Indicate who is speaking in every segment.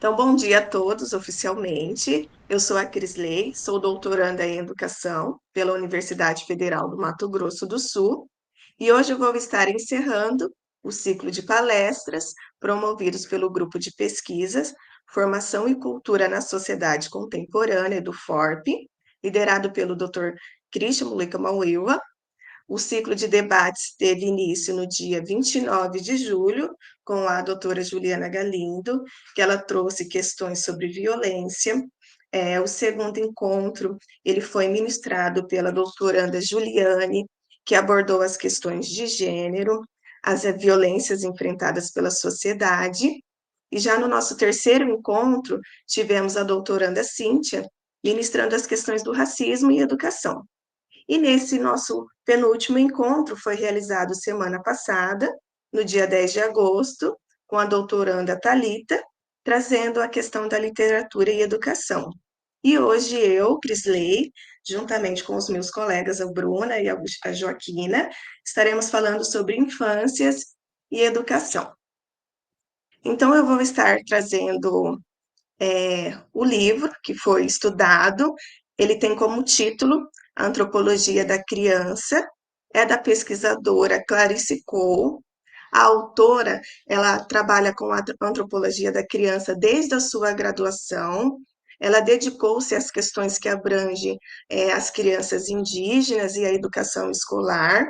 Speaker 1: Então, bom dia a todos, oficialmente. Eu sou a Crisley, sou doutoranda em Educação pela Universidade Federal do Mato Grosso do Sul, e hoje eu vou estar encerrando o ciclo de palestras promovidos pelo Grupo de Pesquisas Formação e Cultura na Sociedade Contemporânea do FORP, liderado pelo Dr. Christian Muleka Mauiwa. O ciclo de debates teve início no dia 29 de julho, com a doutora Juliana Galindo, que ela trouxe questões sobre violência. O segundo encontro, ele foi ministrado pela doutoranda Juliane, que abordou as questões de gênero, as violências enfrentadas pela sociedade. E já no nosso terceiro encontro, tivemos a doutoranda Cíntia, ministrando as questões do racismo e educação. E nesse nosso penúltimo encontro foi realizado semana passada, no dia 10 de agosto, com a doutoranda Talita, trazendo a questão da literatura e educação. E hoje eu, Crisley, juntamente com os meus colegas, a Bruna e a Joaquina, estaremos falando sobre infâncias e educação. Então, eu vou estar trazendo o livro que foi estudado, ele tem como título Antropologia da Criança, é da pesquisadora Clarice Cole. A autora, ela trabalha com a antropologia da criança desde a sua graduação. Ela dedicou-se às questões que abrangem as crianças indígenas e a educação escolar.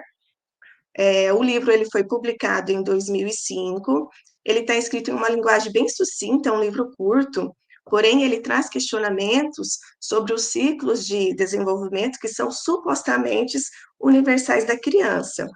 Speaker 1: O livro ele foi publicado em 2005. Ele está escrito em uma linguagem bem sucinta, é um livro curto, porém ele traz questionamentos sobre os ciclos de desenvolvimento que são supostamente universais da criança.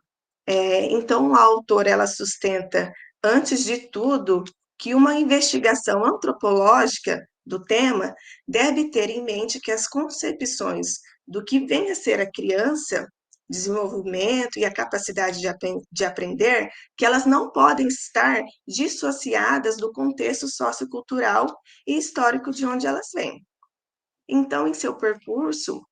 Speaker 1: Então, a autora ela sustenta, antes de tudo, que uma investigação antropológica do tema deve ter em mente que as concepções do que vem a ser a criança, desenvolvimento e a capacidade de aprender, que elas não podem estar dissociadas do contexto sociocultural e histórico de onde elas vêm. Então, em seu percurso,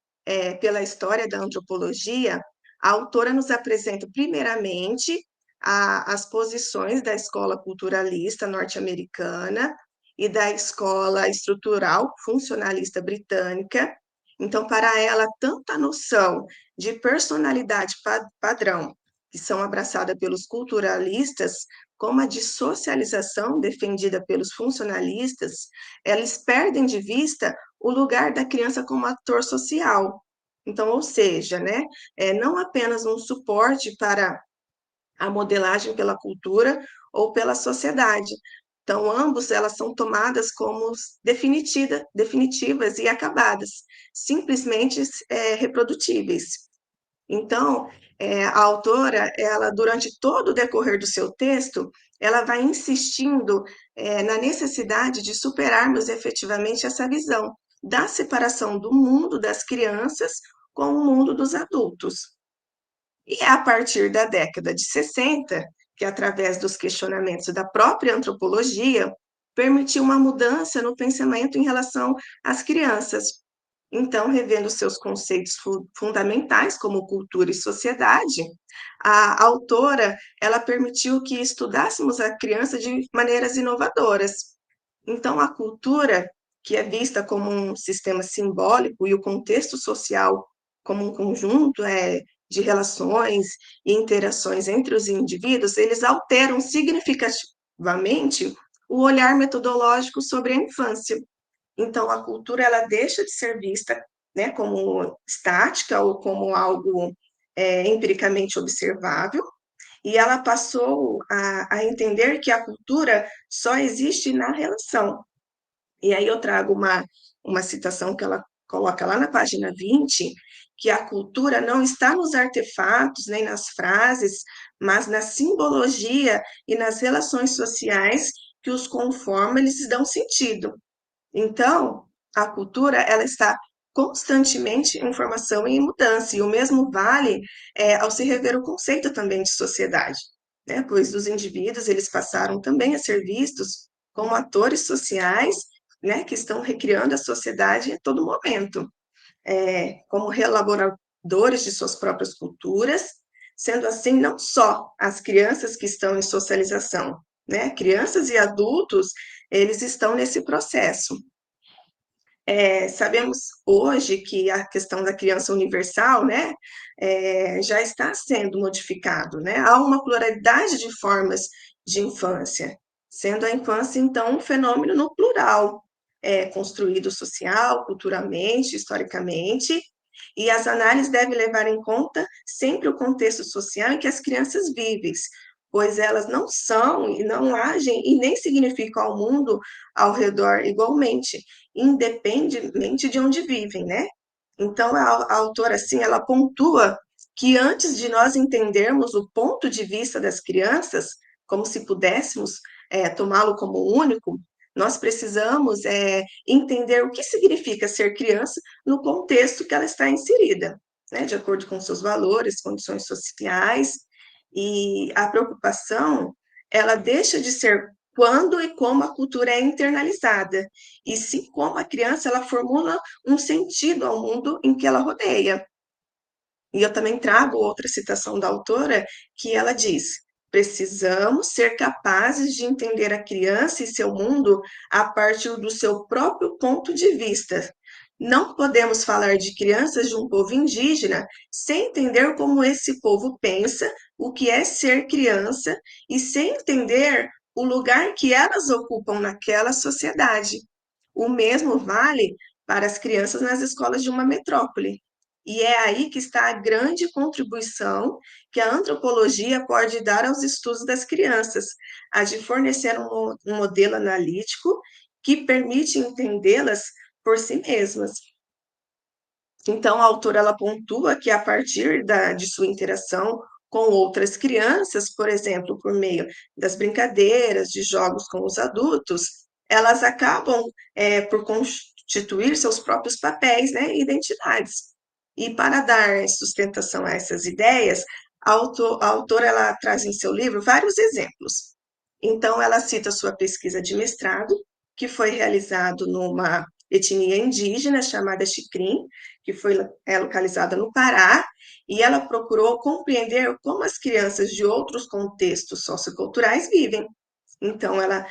Speaker 1: pela história da antropologia, a autora nos apresenta, primeiramente, as posições da escola culturalista norte-americana e da escola estrutural funcionalista britânica. Então, para ela, tanto a noção de personalidade padrão, que são abraçadas pelos culturalistas, como a de socialização, defendida pelos funcionalistas, eles perdem de vista o lugar da criança como ator social. Então, ou seja, né, não apenas um suporte para a modelagem pela cultura ou pela sociedade. Então, ambos elas são tomadas como definitivas e acabadas, simplesmente reprodutíveis. Então, a autora, ela durante todo o decorrer do seu texto, ela vai insistindo na necessidade de superarmos efetivamente essa visão da separação do mundo das crianças com o mundo dos adultos. E é a partir da década de 60, que através dos questionamentos da própria antropologia, permitiu uma mudança no pensamento em relação às crianças. Então, revendo seus conceitos fundamentais, como cultura e sociedade, a autora, ela permitiu que estudássemos a criança de maneiras inovadoras. Então, a cultura, que é vista como um sistema simbólico e o contexto social como um conjunto de relações e interações entre os indivíduos, eles alteram significativamente o olhar metodológico sobre a infância. Então, a cultura ela deixa de ser vista, né, como estática ou como algo empiricamente observável, e ela passou a entender que a cultura só existe na relação. E aí eu trago uma citação que ela coloca lá na página 20, que a cultura não está nos artefatos, nem nas frases, mas na simbologia e nas relações sociais que os conformam, eles dão sentido. Então, a cultura, ela está constantemente em formação e em mudança, e o mesmo vale ao se rever o conceito também de sociedade, né? Pois os indivíduos, eles passaram também a ser vistos como atores sociais, né, que estão recriando a sociedade a todo momento, como reelaboradores de suas próprias culturas, sendo assim, não só as crianças que estão em socialização, né? Crianças e adultos, eles estão nesse processo. Sabemos hoje que a questão da criança universal, né, já está sendo modificado, né? Há uma pluralidade de formas de infância, sendo a infância, então, um fenômeno no plural, construído social, culturalmente, historicamente, e as análises devem levar em conta sempre o contexto social em que as crianças vivem, pois elas não são e não agem e nem significam ao mundo ao redor igualmente, independentemente de onde vivem, né? Então, a autora, assim, ela pontua que antes de nós entendermos o ponto de vista das crianças, como se pudéssemos tomá-lo como único, nós precisamos entender o que significa ser criança no contexto que ela está inserida, né? De acordo com seus valores, condições sociais, e a preocupação, ela deixa de ser quando e como a cultura é internalizada, e sim como a criança ela formula um sentido ao mundo em que ela rodeia. E eu também trago outra citação da autora, que ela diz: precisamos ser capazes de entender a criança e seu mundo a partir do seu próprio ponto de vista. Não podemos falar de crianças de um povo indígena sem entender como esse povo pensa, o que é ser criança, e sem entender o lugar que elas ocupam naquela sociedade. O mesmo vale para as crianças nas escolas de uma metrópole. E é aí que está a grande contribuição que a antropologia pode dar aos estudos das crianças, a de fornecer um modelo analítico que permite entendê-las por si mesmas. Então, a autora ela pontua que, a partir de sua interação com outras crianças, por exemplo, por meio das brincadeiras, de jogos com os adultos, elas acabam por constituir seus próprios papéis, né, e identidades. E para dar sustentação a essas ideias, a autora ela traz em seu livro vários exemplos. Então, ela cita sua pesquisa de mestrado, que foi realizado numa etnia indígena chamada Xicrim, que foi localizada no Pará, e ela procurou compreender como as crianças de outros contextos socioculturais vivem. Então, ela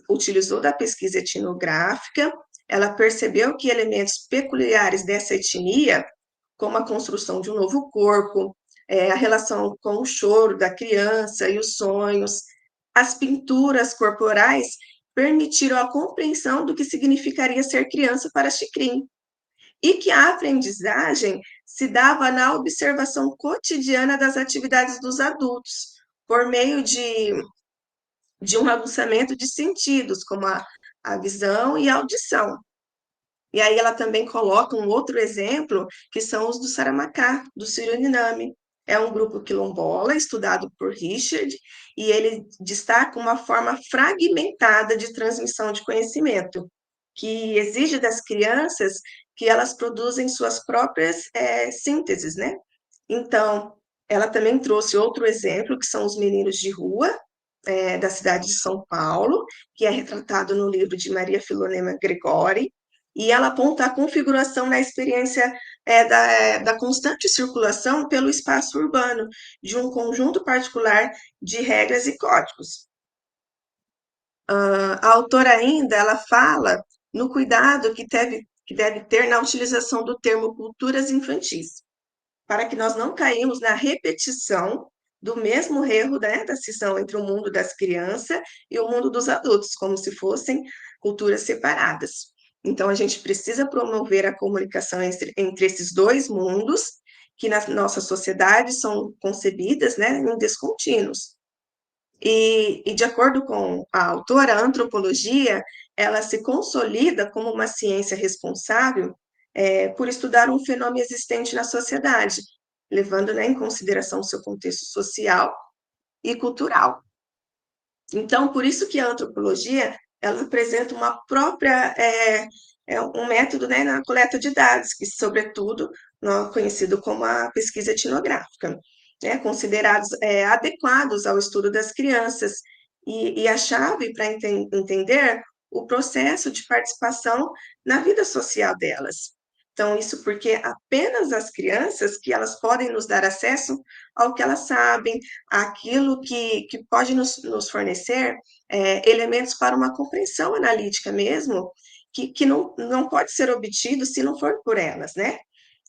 Speaker 1: utilizou da pesquisa etnográfica, ela percebeu que elementos peculiares dessa etnia, como a construção de um novo corpo, a relação com o choro da criança e os sonhos, as pinturas corporais, permitiram a compreensão do que significaria ser criança para Xicrim, e que a aprendizagem se dava na observação cotidiana das atividades dos adultos, por meio de um aguçamento de sentidos, como a visão e a audição. E aí ela também coloca um outro exemplo, que são os do Saramacá, do Suriname. É um grupo quilombola, estudado por Richard, e ele destaca uma forma fragmentada de transmissão de conhecimento, que exige das crianças que elas produzem suas próprias sínteses, né? Então, ela também trouxe outro exemplo, que são os meninos de rua, da cidade de São Paulo, que é retratado no livro de Maria Filomena Gregori, e ela aponta a configuração na experiência da constante circulação pelo espaço urbano, de um conjunto particular de regras e códigos. A autora ainda, ela fala no cuidado que deve ter na utilização do termo culturas infantis, para que nós não caímos na repetição do mesmo erro, né, da cisão entre o mundo das crianças e o mundo dos adultos, como se fossem culturas separadas. Então, a gente precisa promover a comunicação entre esses dois mundos, que na nossa sociedade são concebidas, né, em descontínuos. E de acordo com a autora, a antropologia, ela se consolida como uma ciência responsável por estudar um fenômeno existente na sociedade, levando, né, em consideração o seu contexto social e cultural. Então, por isso que a antropologia, ela apresenta uma própria, um método, né, na coleta de dados, que, sobretudo, conhecido como a pesquisa etnográfica, né, considerados adequados ao estudo das crianças, e a chave para entender o processo de participação na vida social delas. Então, isso porque apenas as crianças que elas podem nos dar acesso ao que elas sabem, aquilo que pode nos fornecer elementos para uma compreensão analítica mesmo, que não pode ser obtido se não for por elas, né?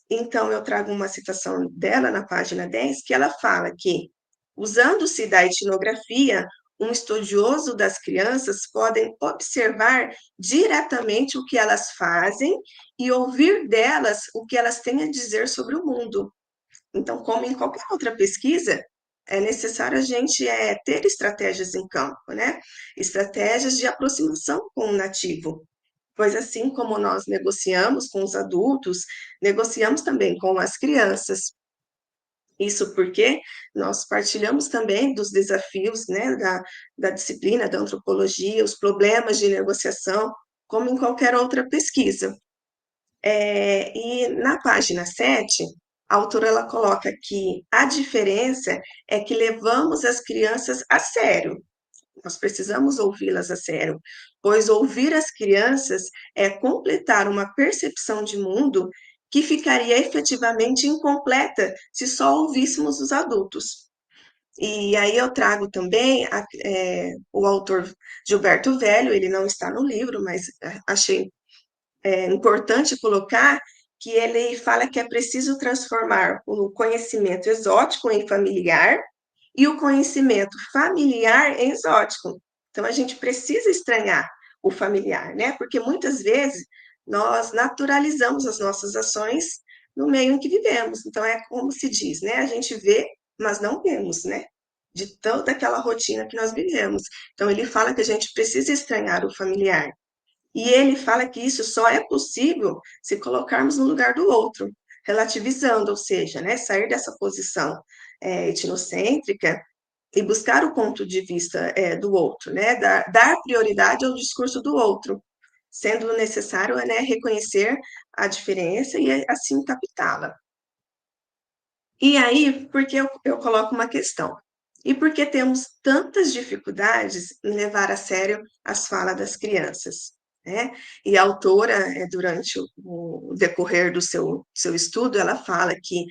Speaker 1: Então, eu trago uma citação dela na página 10, que ela fala que, usando-se da etnografia, um estudioso das crianças podem observar diretamente o que elas fazem e ouvir delas o que elas têm a dizer sobre o mundo. Então, como em qualquer outra pesquisa, é necessário a gente ter estratégias em campo, né? Estratégias de aproximação com o nativo, pois assim como nós negociamos com os adultos, negociamos também com as crianças. Isso porque nós partilhamos também dos desafios, né, da disciplina da antropologia, os problemas de negociação, como em qualquer outra pesquisa. E na página 7, a autora ela coloca que a diferença é que levamos as crianças a sério. Nós precisamos ouvi-las a sério, pois ouvir as crianças é completar uma percepção de mundo que ficaria efetivamente incompleta se só ouvíssemos os adultos. E aí eu trago também o autor Gilberto Velho, ele não está no livro, mas achei importante colocar que ele fala que é preciso transformar o conhecimento exótico em familiar e o conhecimento familiar em exótico. Então, a gente precisa estranhar o familiar, né? Porque muitas vezes nós naturalizamos as nossas ações no meio em que vivemos. Então, é como se diz, né? A gente vê, mas não vemos, né? De toda aquela rotina que nós vivemos. Então, ele fala que a gente precisa estranhar o familiar. E ele fala que isso só é possível se colocarmos no lugar do outro, relativizando, ou seja, né, sair dessa posição etnocêntrica e buscar o ponto de vista do outro, né, dar prioridade ao discurso do outro, sendo necessário né, reconhecer a diferença e assim captá-la. E aí, por que eu coloco uma questão? E por que temos tantas dificuldades em levar a sério as falas das crianças? Né? E a autora, durante o decorrer do seu estudo, ela fala que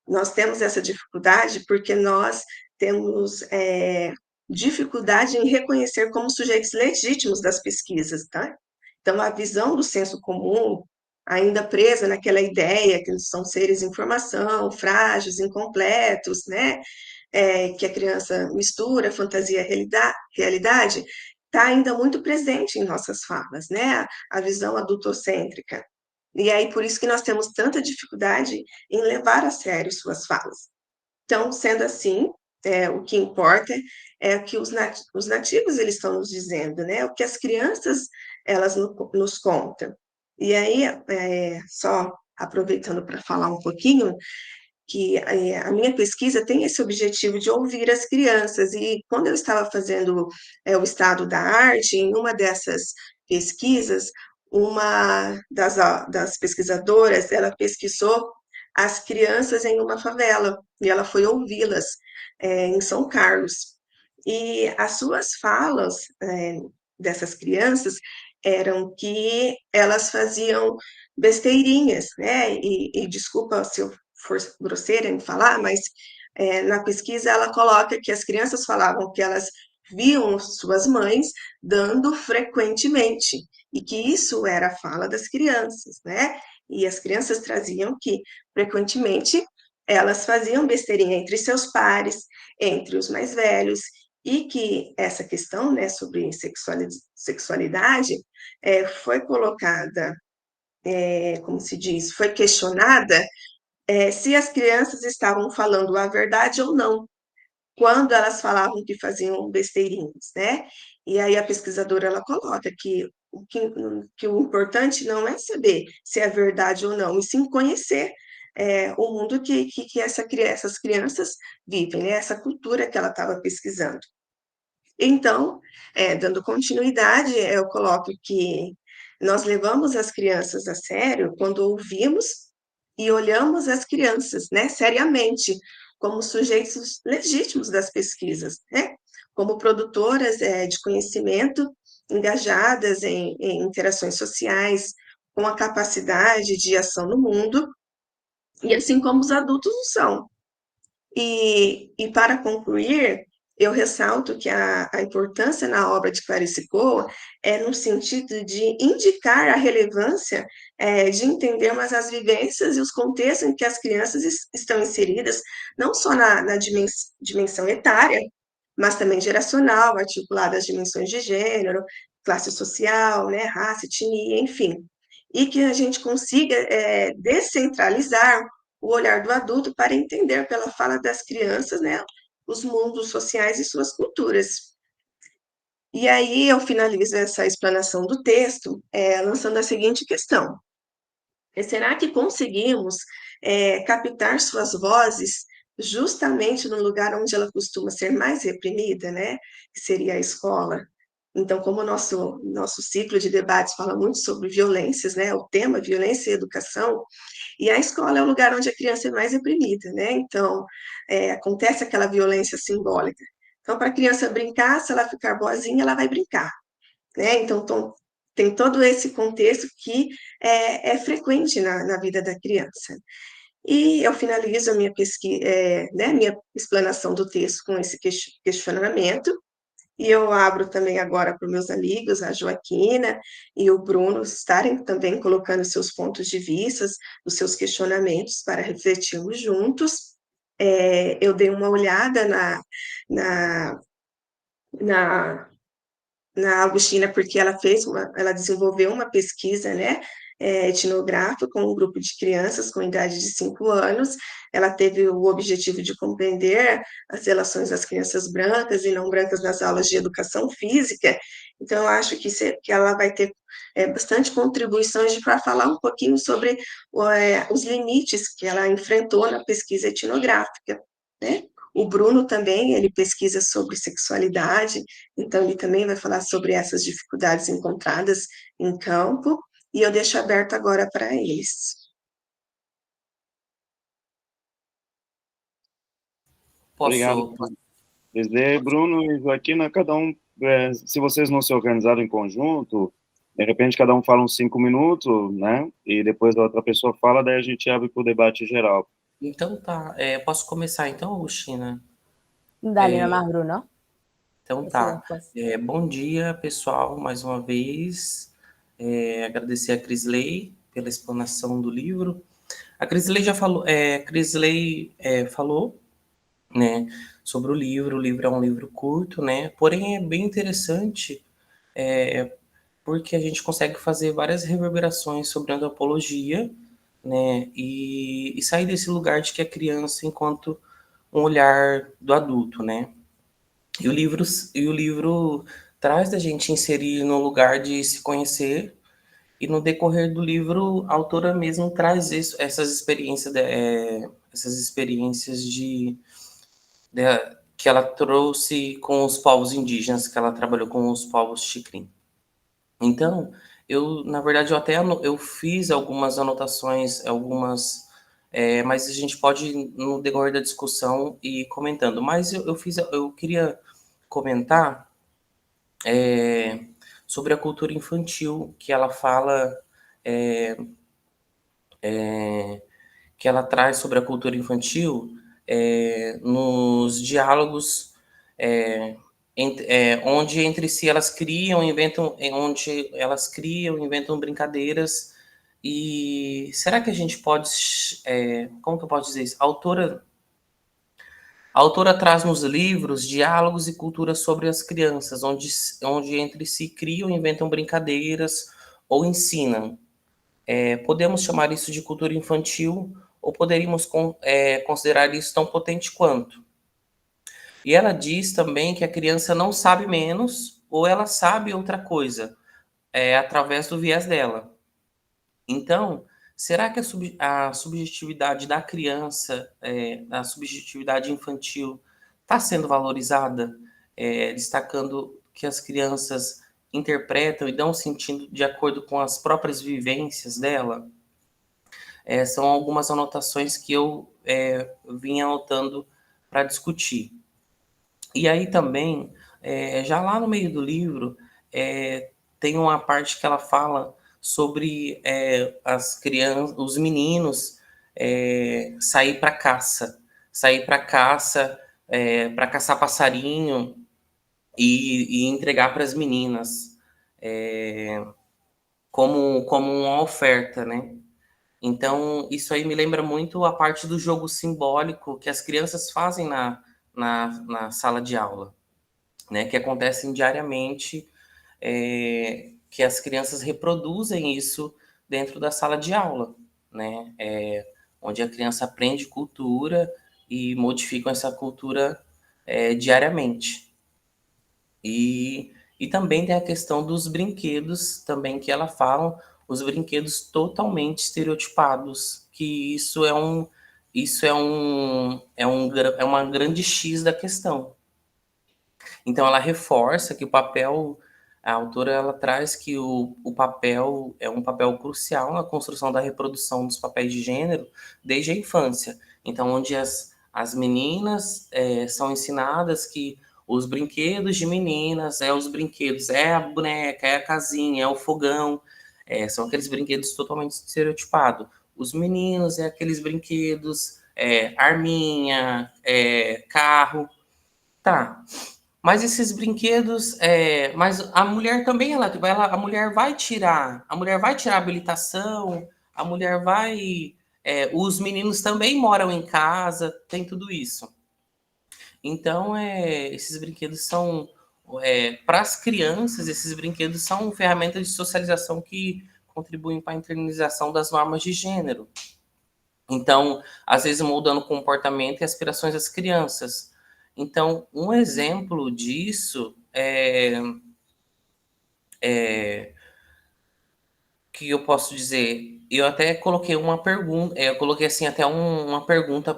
Speaker 1: nós temos essa dificuldade porque nós temos dificuldade em reconhecer como sujeitos legítimos das pesquisas, tá? Então, a visão do senso comum, ainda presa naquela ideia que eles são seres em formação, frágeis, incompletos, né? Que a criança mistura fantasia e realidade, está ainda muito presente em nossas falas, né? A visão adultocêntrica. E aí, por isso que nós temos tanta dificuldade em levar a sério suas falas. Então, sendo assim, o que importa é o que os nativos eles estão nos dizendo, né? O que as crianças elas nos contam. E aí, só aproveitando para falar um pouquinho, que a minha pesquisa tem esse objetivo de ouvir as crianças, e quando eu estava fazendo o estado da arte, em uma dessas pesquisas, uma das pesquisadoras, ela pesquisou as crianças em uma favela, e ela foi ouvi-las em São Carlos. E as suas falas dessas crianças eram que elas faziam besteirinhas, né? E desculpa se eu for grosseira em falar, mas na pesquisa ela coloca que as crianças falavam que elas viam suas mães dando frequentemente, e que isso era a fala das crianças, né? E as crianças traziam que frequentemente elas faziam besteirinha entre seus pares, entre os mais velhos, e que essa questão, né, sobre sexualidade, foi colocada, como se diz, foi questionada se as crianças estavam falando a verdade ou não, quando elas falavam que faziam besteirinhas, né? E aí a pesquisadora ela coloca que o importante não é saber se é verdade ou não, e sim conhecer o mundo que essas crianças vivem, né? Essa cultura que ela estava pesquisando. Então, dando continuidade, eu coloco que nós levamos as crianças a sério quando ouvimos e olhamos as crianças, né, seriamente, como sujeitos legítimos das pesquisas, né, como produtoras de conhecimento, engajadas em interações sociais, com a capacidade de ação no mundo, e assim como os adultos o são. E para concluir, eu ressalto que a importância na obra de Clarice Coa é no sentido de indicar a relevância de entender mais as vivências e os contextos em que as crianças estão inseridas, não só na dimensão etária, mas também geracional, articulada às dimensões de gênero, classe social, né, raça, etnia, enfim. E que a gente consiga descentralizar o olhar do adulto para entender pela fala das crianças, né, os mundos sociais e suas culturas. E aí eu finalizo essa explanação do texto lançando a seguinte questão: será que conseguimos captar suas vozes justamente no lugar onde ela costuma ser mais reprimida, né? Que seria a escola. Então, como o nosso ciclo de debates fala muito sobre violências, né? O tema violência e educação, e a escola é o lugar onde a criança é mais reprimida, né? Então, acontece aquela violência simbólica. Então, para a criança brincar, se ela ficar boazinha, ela vai brincar, né? Então, tem todo esse contexto que é frequente na vida da criança. E eu finalizo a minha pesquisa, né, minha explanação do texto com esse questionamento, e eu abro também agora para os meus amigos, a Joaquina e o Bruno, estarem também colocando seus pontos de vista, os seus questionamentos para refletirmos juntos. Eu dei uma olhada na, na, na Agostina, porque ela desenvolveu uma pesquisa, né, etnográfica com um grupo de crianças com idade de 5 anos. Ela teve o objetivo de compreender as relações das crianças brancas e não brancas nas aulas de educação física. Então, eu acho que ela vai ter bastante contribuições para falar um pouquinho sobre os limites que ela enfrentou na pesquisa etnográfica, né? O Bruno também, ele pesquisa sobre sexualidade, então ele também vai falar sobre essas dificuldades encontradas em campo, e eu deixo aberto agora para eles.
Speaker 2: Obrigado
Speaker 3: Posso.
Speaker 2: por dizer, Bruno e Joaquina, cada um, se vocês não se organizarem em conjunto, de repente cada um fala uns 5 minutos, né? E depois a outra pessoa fala, daí a gente abre para o debate geral.
Speaker 3: Então tá. Posso começar então, Agostina?
Speaker 4: Dale nomás, Bruno.
Speaker 3: Então
Speaker 4: Ese
Speaker 3: tá.
Speaker 4: después.
Speaker 3: Bom dia, pessoal, mais uma vez. Agradecer a Crisley pela explanação do livro. A Crisley já falou, falou, né, sobre o livro. O livro é um livro curto, né? Porém é bem interessante, porque a gente consegue fazer várias reverberações sobre antropologia, né? E sair desse lugar de que a criança enquanto um olhar do adulto, né? E o livro traz da gente inserir no lugar de se conhecer, e no decorrer do livro a autora mesmo traz essas experiências que ela trouxe com os povos indígenas, que ela trabalhou com os povos Xikrin. Então, na verdade, eu fiz algumas anotações, mas a gente pode, no decorrer da discussão, ir comentando. Mas eu queria comentar sobre a cultura infantil, que ela fala, que ela traz sobre a cultura infantil nos diálogos onde entre si elas criam, inventam brincadeiras. E será que a gente pode, como que eu posso dizer isso? A autora traz nos livros diálogos e culturas sobre as crianças, onde entre si criam, inventam brincadeiras ou ensinam. Podemos chamar isso de cultura infantil, ou poderíamos considerar isso tão potente quanto. E ela diz também que a criança não sabe menos, ou ela sabe outra coisa, através do viés dela. Então, será que a subjetividade da criança, a subjetividade infantil, está sendo valorizada? Destacando que as crianças interpretam e dão sentido de acordo com as próprias vivências dela? São algumas anotações que eu vim anotando para discutir. E aí também, já lá no meio do livro, tem uma parte que ela fala sobre as crianças, os meninos sair para caça para caçar passarinho e entregar para as meninas como uma oferta, né? Então, isso aí me lembra muito a parte do jogo simbólico que as crianças fazem na sala de aula, né? Que acontecem diariamente, que as crianças reproduzem isso dentro da sala de aula, né? Onde a criança aprende cultura e modificam essa cultura diariamente. E também tem a questão dos brinquedos, também que ela fala, os brinquedos totalmente estereotipados, que é uma grande X da questão. Então ela reforça que a autora ela traz que o papel é um papel crucial na construção da reprodução dos papéis de gênero desde a infância. Então, onde as meninas são ensinadas que os brinquedos de meninas é a boneca, é a casinha, é o fogão, são aqueles brinquedos totalmente estereotipados. Os meninos é aqueles brinquedos, arminha, carro, tá. Mas esses brinquedos, mas a mulher também a mulher vai tirar a habilitação, a mulher vai, os meninos também moram em casa, tem tudo isso. Então, esses brinquedos são, para as crianças, esses brinquedos são ferramentas de socialização que contribuem para a internalização das normas de gênero. Então, às vezes moldando o comportamento e aspirações das crianças. Então, um exemplo disso que eu posso dizer, eu até coloquei uma pergunta, eu coloquei assim até uma pergunta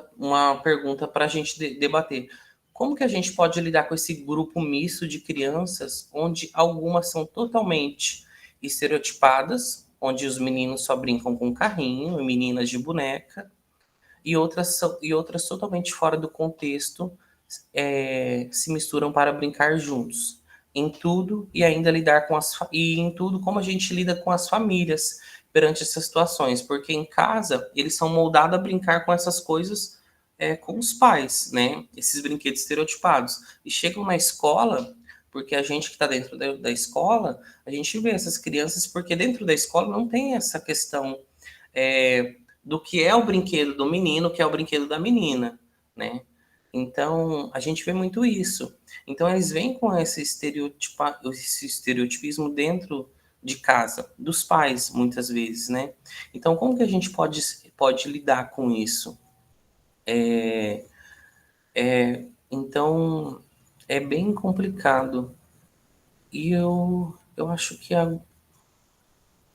Speaker 3: para a gente debater. Como que a gente pode lidar com esse grupo misto de crianças, onde algumas são totalmente estereotipadas, onde os meninos só brincam com carrinho, meninas de boneca, e outras totalmente fora do contexto, se misturam para brincar juntos em tudo e ainda lidar e em tudo como a gente lida com as famílias perante essas situações, porque em casa eles são moldados a brincar com essas coisas com os pais, né? Esses brinquedos estereotipados e chegam na escola, porque a gente que está dentro da escola, a gente vê essas crianças porque dentro da escola não tem essa questão do que é o brinquedo do menino, o que é o brinquedo da menina, né? Então, a gente vê muito isso. Então, eles vêm com esse estereotipismo dentro de casa, dos pais, muitas vezes, né? Então, como que a gente pode lidar com isso? Então, é bem complicado. E eu acho que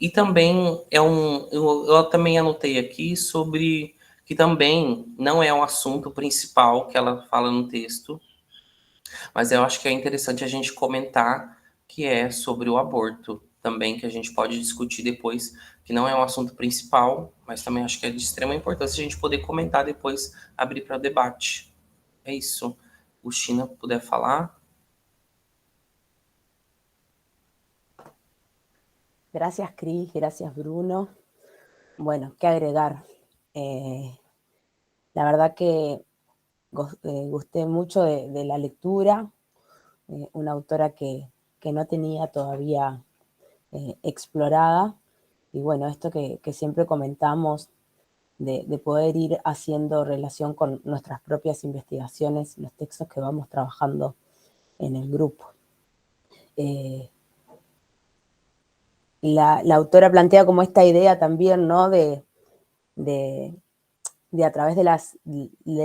Speaker 3: e também eu também anotei aqui sobre que também não é o assunto principal que ela fala no texto, mas eu acho que é interessante a gente comentar que é sobre o aborto também, que a gente pode discutir depois, que não é um assunto principal, mas também acho que é de extrema importância a gente poder comentar depois, abrir para debate. É isso. O China puder falar.
Speaker 4: Gracias, Cris, gracias, Bruno. Bueno, qué agregar. La verdad que gusté mucho de la lectura, una autora que no tenía todavía explorada, y bueno, esto que siempre comentamos de poder ir haciendo relación con nuestras propias investigaciones, los textos que vamos trabajando en el grupo. La autora plantea como esta idea también, ¿no? De a través de la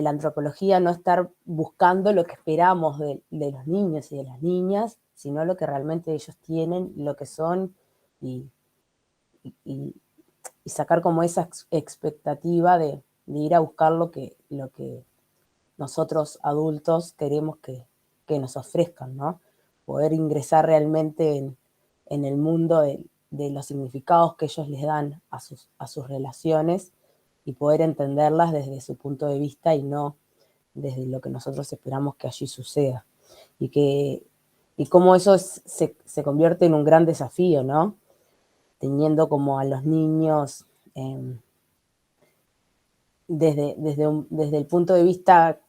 Speaker 4: antropología no estar buscando lo que esperamos de los niños y de las niñas, sino lo que realmente ellos tienen, lo que son, y sacar como esa expectativa de ir a buscar lo que nosotros adultos queremos que nos ofrezcan, ¿no? Poder ingresar realmente en el mundo de los significados que ellos les dan a sus relaciones y poder entenderlas desde su punto de vista y no desde lo que nosotros esperamos que allí suceda. Y cómo eso se convierte en un gran desafío, ¿no? Teniendo como a los niños desde el punto de vista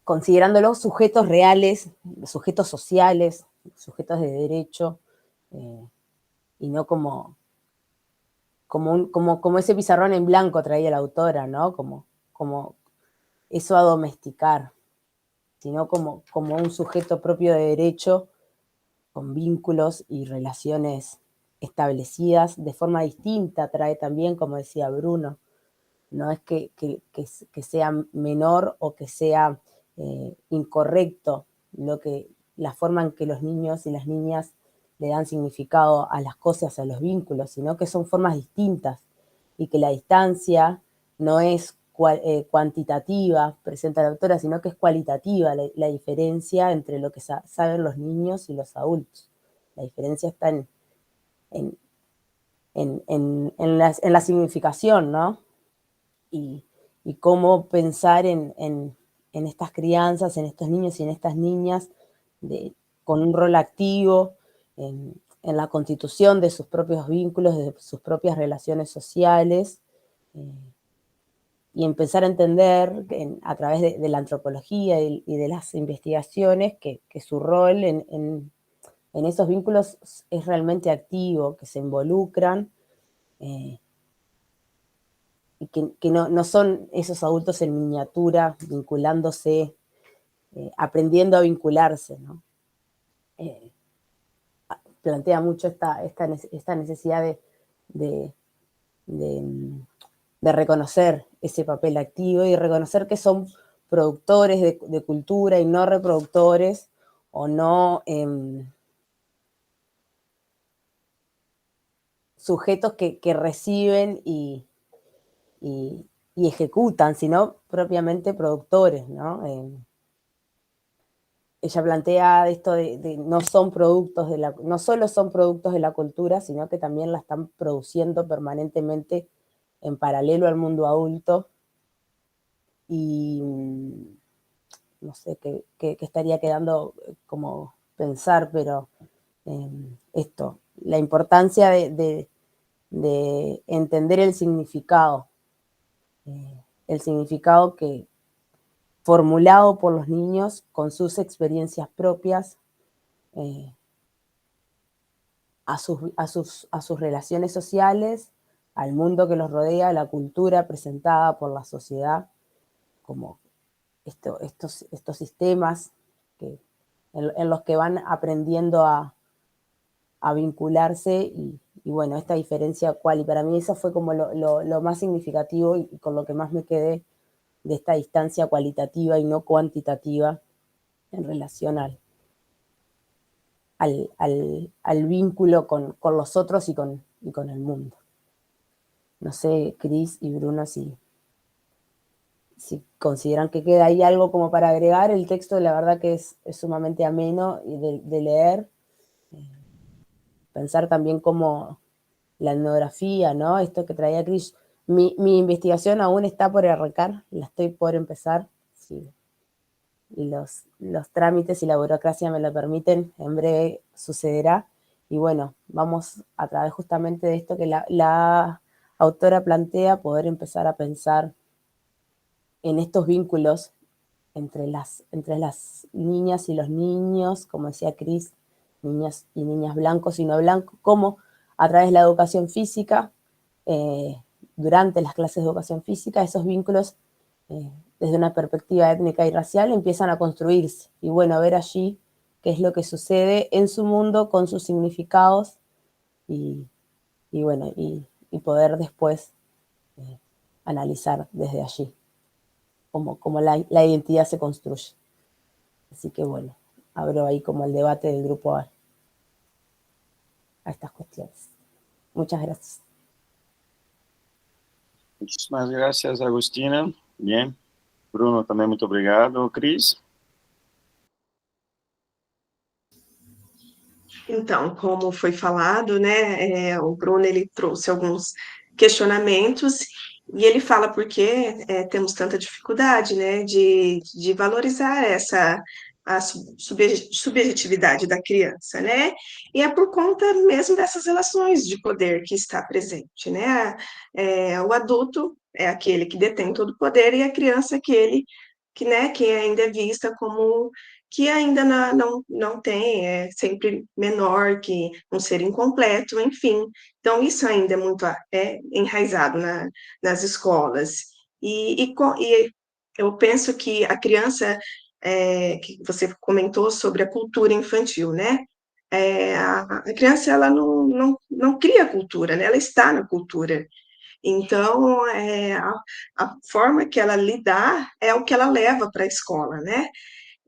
Speaker 4: considerándolos sujetos reales, sujetos sociales, sujetos de derecho, y no como ese pizarrón en blanco traía la autora, ¿no? Como eso a domesticar, sino como un sujeto propio de derecho, con vínculos y relaciones establecidas de forma distinta, trae también, como decía Bruno, no es que sea menor o que sea incorrecto la forma en que los niños y las niñas le dan significado a las cosas, a los vínculos, sino que son formas distintas y que la distancia no es cuantitativa, presenta la autora, sino que es cualitativa la diferencia entre lo que saben los niños y los adultos. La diferencia está en la significación, ¿no? Y cómo pensar en estas crianzas, en estos niños y en estas niñas con un rol activo en la constitución de sus propios vínculos, de sus propias relaciones sociales, y empezar a entender a través de la antropología y de las investigaciones que su rol en esos vínculos es realmente activo, que se involucran, y que no son esos adultos en miniatura vinculándose, aprendiendo a vincularse, ¿no? Plantea mucho esta necesidad de reconocer ese papel activo y reconocer que son productores de cultura y no reproductores o no sujetos que reciben y ejecutan, sino propiamente productores, ¿no? Ella plantea esto de no solo son productos de la cultura, sino que también la están produciendo permanentemente en paralelo al mundo adulto. Y no sé qué estaría quedando como pensar, pero la importancia de entender el significado que formulado por los niños con sus experiencias propias, a sus relaciones sociales, al mundo que los rodea, a la cultura presentada por la sociedad, como estos sistemas en los que van aprendiendo a vincularse y bueno, esta diferencia cual, y para mí eso fue como lo más significativo y con lo que más me quedé de esta distancia cualitativa y no cuantitativa en relación al vínculo con los otros y con el mundo. No sé, Cris y Bruno, si consideran que queda ahí algo como para agregar. El texto, la verdad que es sumamente ameno de leer. Pensar también como la etnografía, ¿no? Esto que traía Cris. Mi investigación aún está por arrancar, la estoy por empezar, sí. Y los trámites y la burocracia me lo permiten, en breve sucederá. Y bueno, vamos a través justamente de esto que la autora plantea, poder empezar a pensar en estos vínculos entre las niñas y los niños, como decía Cris, niñas y niñas blancos y no blancos, como a través de la educación física, durante las clases de educación física, esos vínculos desde una perspectiva étnica y racial empiezan a construirse. Y bueno, ver allí qué es lo que sucede en su mundo con sus significados y bueno, y poder después analizar desde allí cómo la identidad se construye. Así que bueno, abro ahí como el debate del grupo a estas cuestiones. Muchas gracias.
Speaker 2: Muchísimas gracias, Agostina. Bien. Bruno, também muito obrigado. Cris?
Speaker 1: Então, como foi falado, né, o Bruno ele trouxe alguns questionamentos e ele fala por que temos tanta dificuldade, né, de valorizar a subjetividade da criança, né? E é por conta mesmo dessas relações de poder que está presente, né? O adulto é aquele que detém todo o poder e a criança é aquele que, né, que ainda é vista como que ainda não tem, é sempre menor, que um ser incompleto, enfim. Então, isso ainda é muito enraizado nas escolas. E eu penso que a criança, que você comentou sobre a cultura infantil, né? A criança, ela não cria cultura, né? Ela está na cultura. Então, a forma que ela lidar é o que ela leva para a escola, né?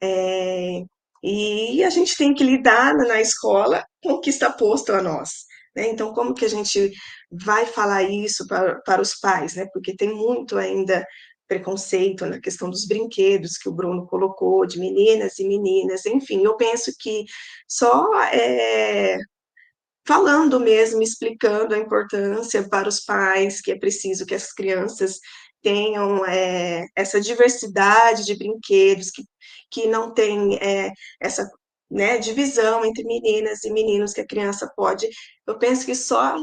Speaker 1: É, e a gente tem que lidar na escola com o que está posto a nós, né? Então, como que a gente vai falar isso para os pais, né? Porque tem muito ainda preconceito na questão dos brinquedos que o Bruno colocou, de meninas e meninas, enfim, eu penso que só falando mesmo, explicando a importância para os pais, que é preciso que as crianças tenham essa diversidade de brinquedos, que não tem essa, né, divisão entre meninas e meninos, que a criança pode. Eu penso que só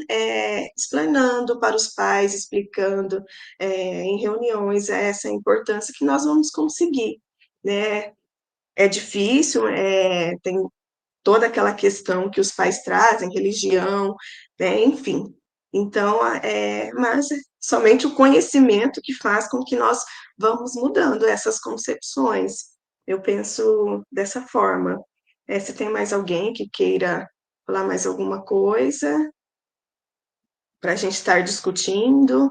Speaker 1: explanando para os pais, explicando em reuniões essa importância que nós vamos conseguir, né? É difícil, tem toda aquela questão que os pais trazem, religião, né, enfim. Então, mas somente o conhecimento que faz com que nós vamos mudando essas concepções. Eu penso dessa forma. Se tem mais alguém que queira falar mais alguma coisa para a gente estar discutindo.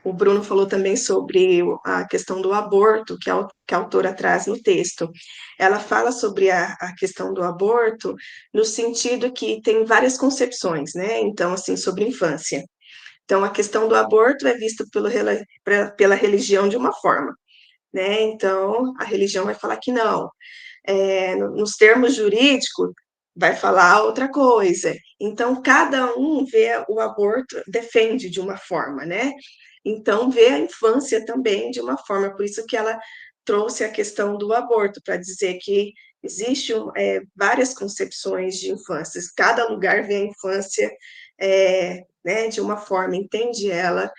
Speaker 1: O Bruno falou também sobre a questão do aborto, que a autora traz no texto. Ela fala sobre a questão do aborto no sentido que tem várias concepções, né? Então, assim, sobre infância. Então, a questão do aborto é vista pela religião de uma forma, né? Então, a religião vai falar que não. Nos termos jurídicos, vai falar outra coisa. Então, cada um vê o aborto, defende de uma forma, né? Então, vê a infância também de uma forma, por isso que ela trouxe a questão do aborto, para dizer que existe várias concepções de infância, cada lugar vê a infância né, de uma forma, entende ela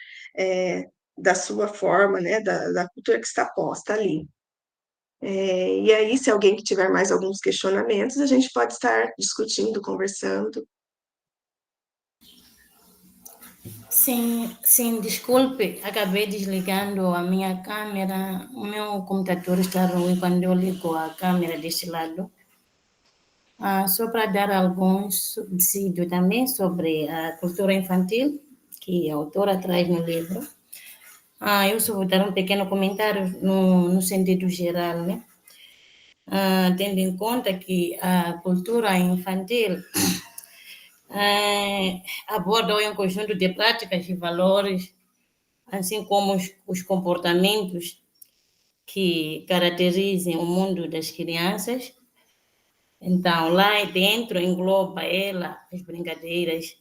Speaker 1: da sua forma, né, da cultura que está posta ali. E aí, se alguém que tiver mais alguns questionamentos, a gente pode estar discutindo, conversando.
Speaker 5: Sim, sim, desculpe, acabei desligando a minha câmera. O meu computador está ruim quando eu ligo a câmera deste lado. Só para dar alguns subsídios também sobre a cultura infantil, que a autora traz no livro. Eu só vou dar um pequeno comentário no sentido geral, né? Tendo em conta que a cultura infantil aborda um conjunto de práticas e valores, assim como os comportamentos que caracterizam o mundo das crianças. Então, lá dentro engloba ela as brincadeiras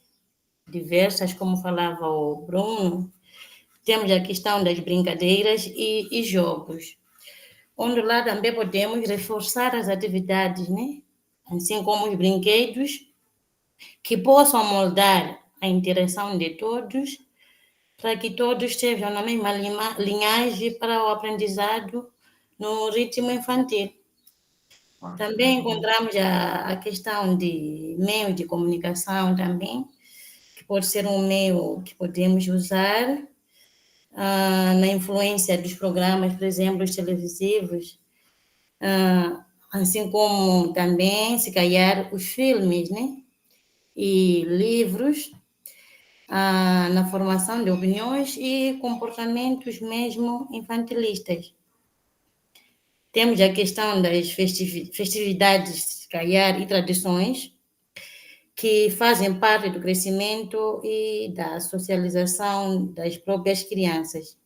Speaker 5: diversas, como falava o Bruno. Temos a questão das brincadeiras e jogos, onde lá também podemos reforçar as atividades, né? Assim como os brinquedos, que possam moldar a interação de todos, para que todos estejam na mesma linhagem para o aprendizado no ritmo infantil. Também encontramos a questão de meios de comunicação também, que pode ser um meio que podemos usar na influência dos programas, por exemplo, os televisivos, assim como também, se calhar, os filmes, né? E livros, na formação de opiniões e comportamentos mesmo infantilistas. Temos a questão das festividades, se calhar, e tradições, que fazem parte do crescimento e da socialização das próprias crianças.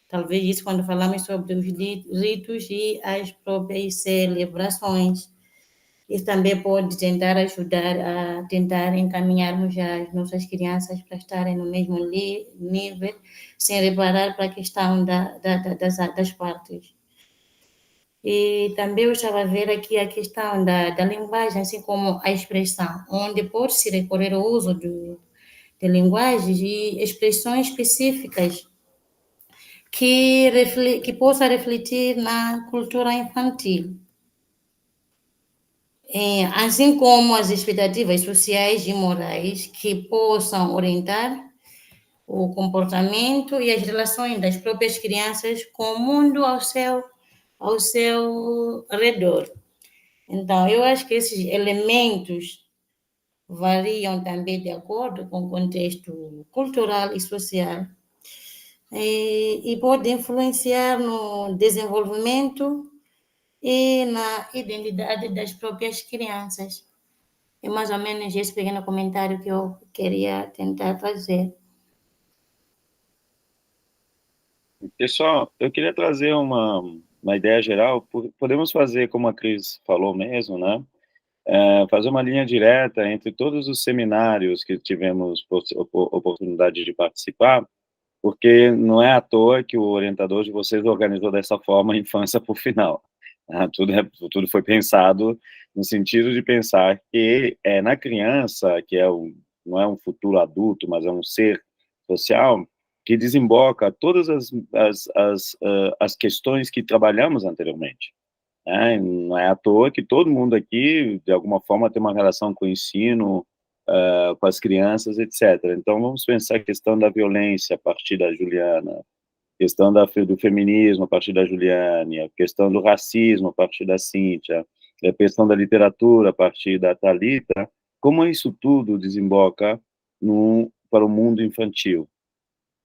Speaker 5: Talvez isso quando falamos sobre os ritos e as próprias celebrações. Isso também pode tentar ajudar a tentar encaminharmos as nossas crianças para estarem no mesmo nível, sem reparar para a questão das partes. E também eu estava a ver aqui a questão da linguagem, assim como a expressão, onde pode-se recorrer ao uso de linguagens e expressões específicas que possa refletir na cultura infantil. Assim como as expectativas sociais e morais que possam orientar o comportamento e as relações das próprias crianças com o mundo ao seu redor. Então, eu acho que esses elementos variam também de acordo com o contexto cultural e social e pode influenciar no desenvolvimento e na identidade das próprias crianças. É mais ou menos esse pequeno comentário que eu queria tentar fazer.
Speaker 2: Pessoal, eu queria trazer uma ideia geral. Podemos fazer, como a Cris falou mesmo, né? Fazer uma linha direta entre todos os seminários que tivemos oportunidade de participar, porque não é à toa que o orientador de vocês organizou dessa forma a infância por final. Tudo foi pensado no sentido de pensar que na criança, que não é um futuro adulto, mas é um ser social, que desemboca todas as questões que trabalhamos anteriormente. Não é à toa que todo mundo aqui, de alguma forma, tem uma relação com o ensino, com as crianças, etc. Então, vamos pensar a questão da violência a partir da Juliana, questão do feminismo a partir da Juliane, a questão do racismo a partir da Cíntia, a questão da literatura a partir da Thalita, como isso tudo desemboca para o mundo infantil?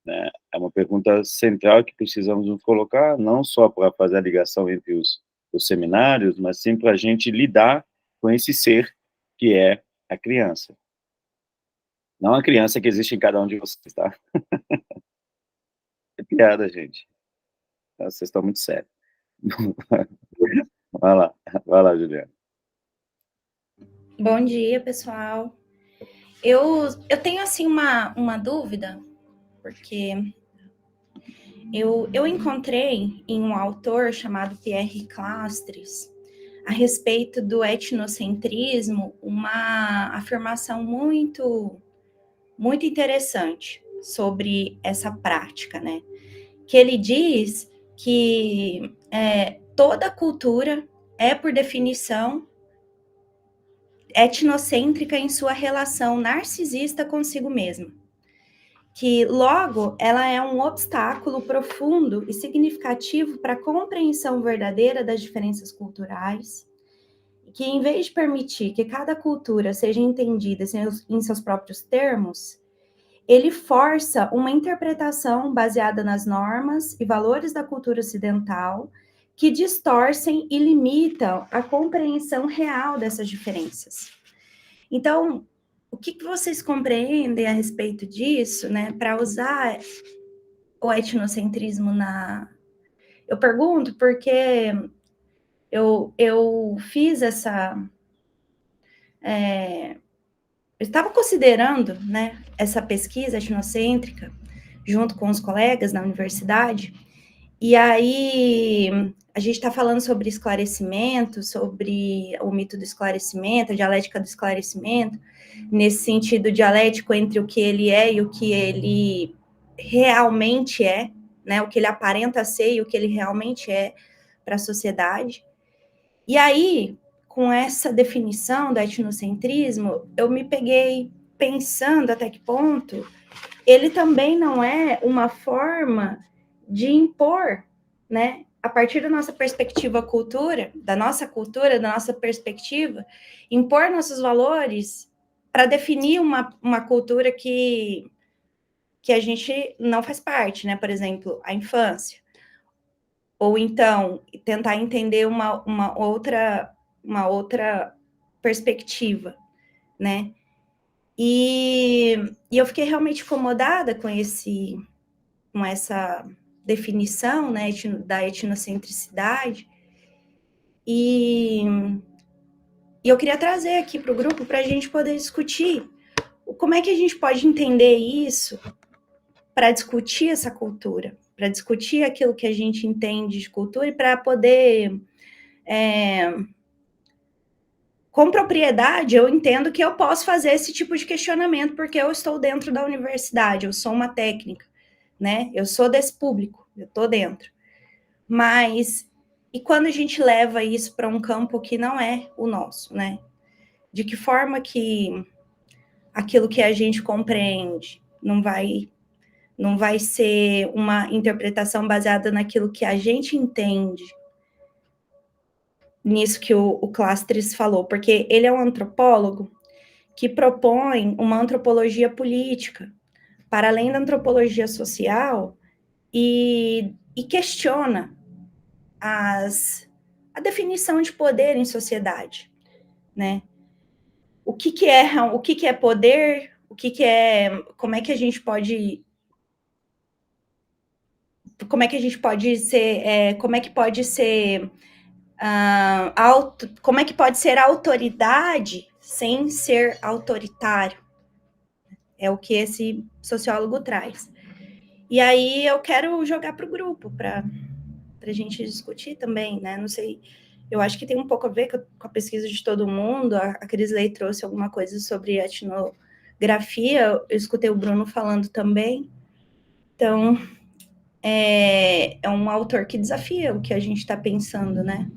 Speaker 2: Né? É uma pergunta central que precisamos nos colocar, não só para fazer a ligação entre os seminários, mas sim para a gente lidar com esse ser que é a criança. Não a criança que existe em cada um de vocês, tá? É piada, gente. Vocês estão muito sérios. Vai lá, Juliana.
Speaker 6: Bom dia, pessoal. Eu tenho, assim, uma dúvida, porque eu encontrei em um autor chamado Pierre Clastres, a respeito do etnocentrismo, uma afirmação muito, muito interessante sobre essa prática, né? Que ele diz que toda cultura é, por definição, etnocêntrica em sua relação narcisista consigo mesma. Que, logo, ela é um obstáculo profundo e significativo para a compreensão verdadeira das diferenças culturais, que, em vez de permitir que cada cultura seja entendida em seus próprios termos, ele força uma interpretação baseada nas normas e valores da cultura ocidental que distorcem e limitam a compreensão real dessas diferenças. Então, o que vocês compreendem a respeito disso, né, para usar o etnocentrismo Eu pergunto porque eu fiz essa... eu estava considerando, né, essa pesquisa etnocêntrica junto com os colegas na universidade, e aí a gente está falando sobre esclarecimento, sobre o mito do esclarecimento, a dialética do esclarecimento, nesse sentido dialético entre o que ele é e o que ele realmente é, né, o que ele aparenta ser e o que ele realmente é para a sociedade. E aí, com essa definição do etnocentrismo, eu me peguei pensando até que ponto ele também não é uma forma de impor, né, a partir da nossa perspectiva da nossa perspectiva, impor nossos valores para definir uma cultura que a gente não faz parte, né? Por exemplo, a infância. Ou então, tentar entender uma outra perspectiva, né? E eu fiquei realmente incomodada com essa definição, né, da etnocentricidade, e eu queria trazer aqui para o grupo para a gente poder discutir como é que a gente pode entender isso para discutir essa cultura, para discutir aquilo que a gente entende de cultura e para poder, com propriedade, eu entendo que eu posso fazer esse tipo de questionamento, porque eu estou dentro da universidade, eu sou uma técnica, né? Eu sou desse público, eu estou dentro. Mas, e quando a gente leva isso para um campo que não é o nosso, né? De que forma que aquilo que a gente compreende não vai ser uma interpretação baseada naquilo que a gente entende, nisso que o Clastres falou, porque ele é um antropólogo que propõe uma antropologia política, para além da antropologia social, e questiona a definição de poder em sociedade, né? O que é poder, como é que a gente pode ser, como é que pode ser como é que pode ser autoridade sem ser autoritário? É o que esse sociólogo traz. E aí eu quero jogar para o grupo, para a gente discutir também, né? Não sei, eu acho que tem um pouco a ver com a pesquisa de todo mundo. A Crisley trouxe alguma coisa sobre etnografia, eu escutei o Bruno falando também. Então, é um autor que desafia o que a gente está pensando, né?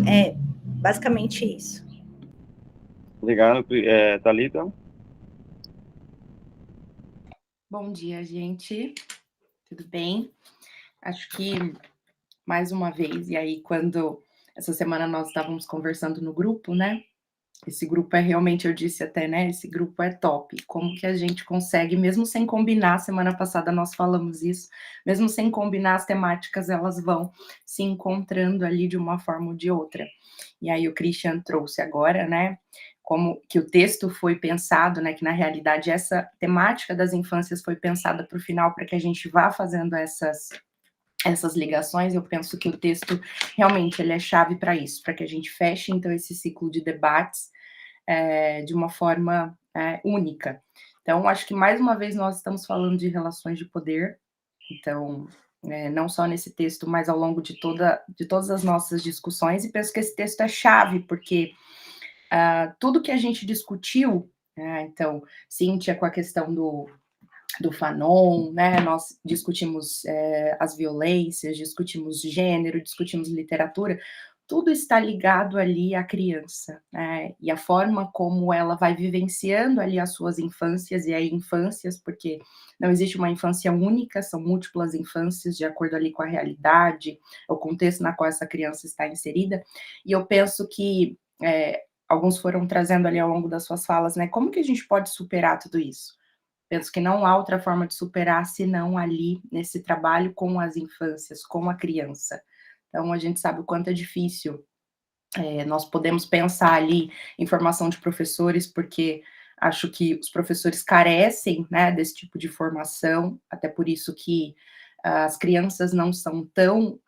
Speaker 6: É basicamente isso.
Speaker 2: Obrigado, Thalita.
Speaker 7: Bom dia, gente. Tudo bem? Acho que, mais uma vez, e aí quando essa semana nós estávamos conversando no grupo, né? Esse grupo é realmente, eu disse até, né? Esse grupo é top. Como que a gente consegue, mesmo sem combinar, semana passada nós falamos isso, mesmo sem combinar as temáticas, elas vão se encontrando ali de uma forma ou de outra. E aí o Christian trouxe agora, né? Como que o texto foi pensado, né? Que na realidade essa temática das infâncias foi pensada para o final, para que a gente vá fazendo essas ligações. Eu penso que o texto realmente ele é chave para isso, para que a gente feche então esse ciclo de debates de uma forma única. Então, acho que mais uma vez nós estamos falando de relações de poder, então, não só nesse texto, mas ao longo de todas as nossas discussões, e penso que esse texto é chave, porque tudo que a gente discutiu, então, Cíntia com a questão do Fanon, né? Nós discutimos as violências, discutimos gênero, discutimos literatura, tudo está ligado ali à criança, né? E a forma como ela vai vivenciando ali as suas infâncias, e aí infâncias, porque não existe uma infância única, são múltiplas infâncias, de acordo ali com a realidade, o contexto na qual essa criança está inserida, e eu penso que alguns foram trazendo ali ao longo das suas falas, né? Como que a gente pode superar tudo isso? Penso que não há outra forma de superar senão ali nesse trabalho com as infâncias, com a criança. Então, a gente sabe o quanto é difícil. Nós podemos pensar ali em formação de professores, porque acho que os professores carecem, né, desse tipo de formação, até por isso que as crianças não são tão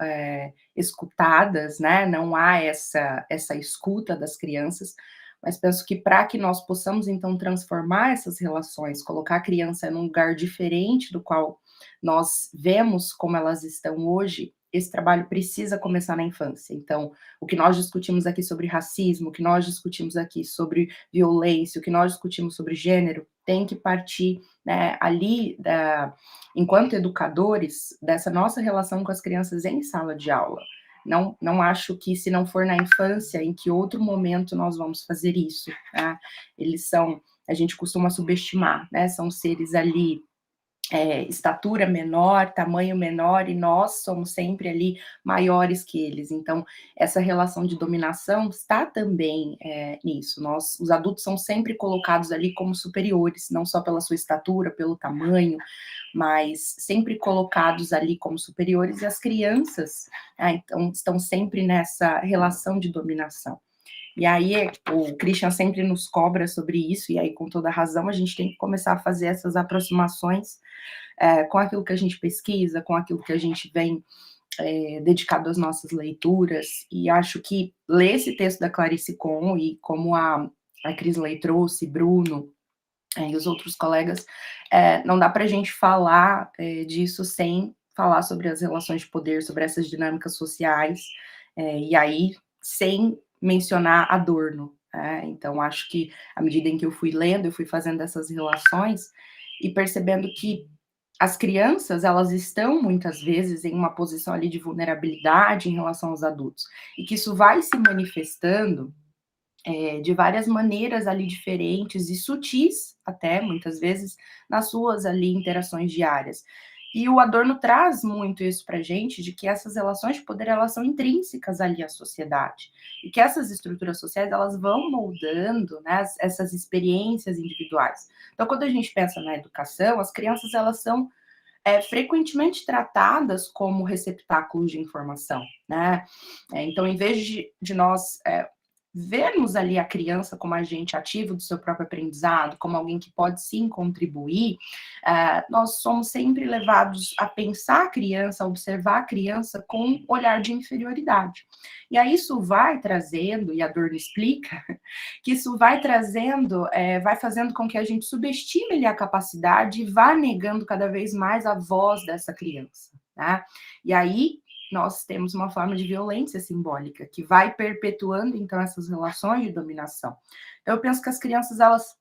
Speaker 7: escutadas, né, não há essa escuta das crianças, mas penso que para que nós possamos, então, transformar essas relações, colocar a criança num lugar diferente do qual nós vemos como elas estão hoje, esse trabalho precisa começar na infância. Então, o que nós discutimos aqui sobre racismo, o que nós discutimos aqui sobre violência, o que nós discutimos sobre gênero, tem que partir, né, ali, enquanto educadores, dessa nossa relação com as crianças em sala de aula. Não acho que, se não for na infância, em que outro momento nós vamos fazer isso, tá? Eles são, a gente costuma subestimar, né? São seres ali, estatura menor, tamanho menor, e nós somos sempre ali maiores que eles. Então, essa relação de dominação está também nisso. Os adultos são sempre colocados ali como superiores, não só pela sua estatura, pelo tamanho, mas sempre colocados ali como superiores, e as crianças, então, estão sempre nessa relação de dominação. E aí o Christian sempre nos cobra sobre isso, e aí com toda razão a gente tem que começar a fazer essas aproximações com aquilo que a gente pesquisa, com aquilo que a gente vem dedicado às nossas leituras, e acho que ler esse texto da Clarice Con, e como a Crisley trouxe, Bruno, e os outros colegas, não dá para a gente falar disso sem falar sobre as relações de poder, sobre essas dinâmicas sociais, e aí sem mencionar Adorno. Então, acho que à medida em que eu fui lendo, eu fui fazendo essas relações e percebendo que as crianças, elas estão muitas vezes em uma posição ali de vulnerabilidade em relação aos adultos, e que isso vai se manifestando de várias maneiras ali diferentes e sutis, até muitas vezes, nas suas ali interações diárias. E o Adorno traz muito isso para a gente, de que essas relações de poder, elas são intrínsecas ali à sociedade, e que essas estruturas sociais, elas vão moldando, né, essas experiências individuais. Então, quando a gente pensa na educação, as crianças, elas são frequentemente tratadas como receptáculos de informação, né? Então, em vez de nós vermos ali a criança como agente ativo do seu próprio aprendizado, como alguém que pode sim contribuir, nós somos sempre levados a pensar a criança, a observar a criança com um olhar de inferioridade. E aí isso vai trazendo, e a Adorno explica, que isso vai trazendo, vai fazendo com que a gente subestime ali a capacidade e vá negando cada vez mais a voz dessa criança, né? E aí nós temos uma forma de violência simbólica, que vai perpetuando, então, essas relações de dominação. Então, eu penso que as crianças, elas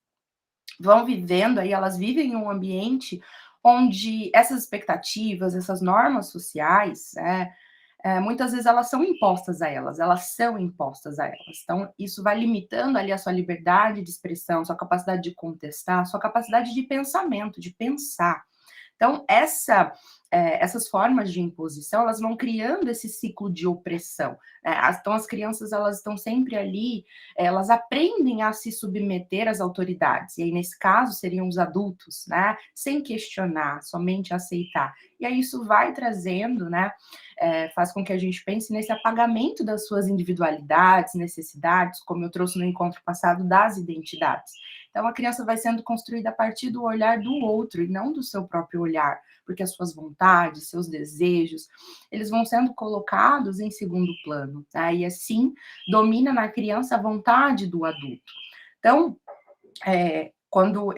Speaker 7: vão vivendo, aí elas vivem em um ambiente onde essas expectativas, essas normas sociais, muitas vezes elas são impostas a elas são impostas a elas. Então, isso vai limitando ali a sua liberdade de expressão, sua capacidade de contestar, sua capacidade de pensamento, de pensar. Então, essas formas de imposição, elas vão criando esse ciclo de opressão. Então, as crianças, elas estão sempre ali, elas aprendem a se submeter às autoridades, e aí, nesse caso, seriam os adultos, né? Sem questionar, somente aceitar. E aí, isso vai trazendo, né? Faz com que a gente pense nesse apagamento das suas individualidades, necessidades, como eu trouxe no encontro passado, das identidades. Então, a criança vai sendo construída a partir do olhar do outro e não do seu próprio olhar, porque as suas vontades, seus desejos, eles vão sendo colocados em segundo plano, tá? E assim, domina na criança a vontade do adulto. Então, quando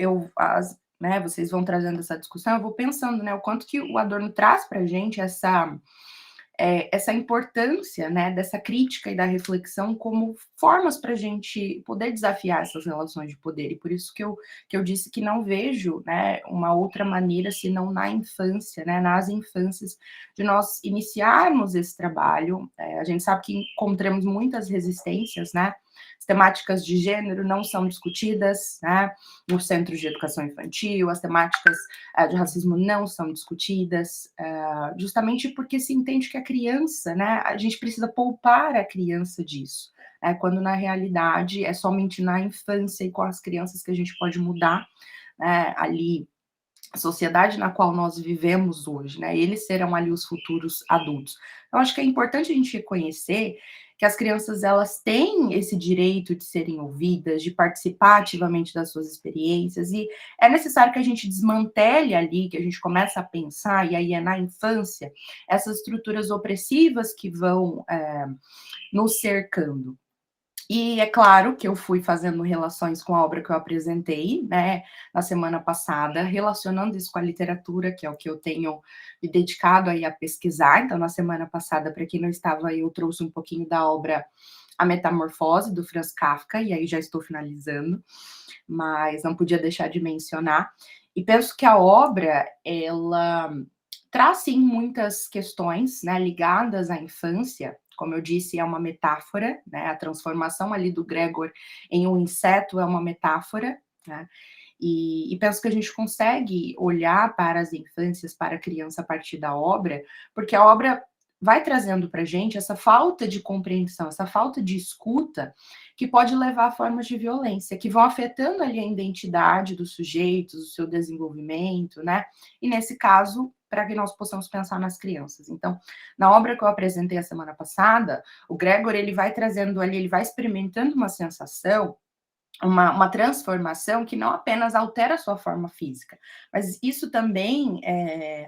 Speaker 7: vocês vão trazendo essa discussão, eu vou pensando, né, o quanto que o Adorno traz para a gente essa importância, né, dessa crítica e da reflexão como formas para a gente poder desafiar essas relações de poder, e por isso que eu disse que não vejo, né, uma outra maneira senão na infância, né, nas infâncias, de nós iniciarmos esse trabalho. A gente sabe que encontramos muitas resistências, né, as temáticas de gênero não são discutidas, né, nos centros de educação infantil, as temáticas de racismo não são discutidas, justamente porque se entende que a criança, né, a gente precisa poupar a criança disso, quando na realidade é somente na infância e com as crianças que a gente pode mudar, né, ali a sociedade na qual nós vivemos hoje, né? Eles serão ali os futuros adultos. Então, acho que é importante a gente reconhecer que as crianças, elas têm esse direito de serem ouvidas, de participar ativamente das suas experiências, e é necessário que a gente desmantele ali, que a gente comece a pensar, e aí é na infância, essas estruturas opressivas que vão nos cercando. E é claro que eu fui fazendo relações com a obra que eu apresentei, né, na semana passada, relacionando isso com a literatura, que é o que eu tenho me dedicado aí a pesquisar. Então, na semana passada, para quem não estava aí, eu trouxe um pouquinho da obra A Metamorfose, do Franz Kafka, e aí já estou finalizando, mas não podia deixar de mencionar. E penso que a obra, ela traz, sim, muitas questões, né, ligadas à infância. Como eu disse, é uma metáfora, né? A transformação ali do Gregor em um inseto é uma metáfora, né? E penso que a gente consegue olhar para as infâncias, para a criança a partir da obra, porque a obra vai trazendo para a gente essa falta de compreensão, essa falta de escuta, que pode levar a formas de violência, que vão afetando ali a identidade dos sujeitos, o seu desenvolvimento, né? E nesse caso, para que nós possamos pensar nas crianças. Então, na obra que eu apresentei a semana passada, o Gregor, ele vai trazendo ali, ele vai experimentando uma sensação, uma transformação que não apenas altera a sua forma física, mas isso também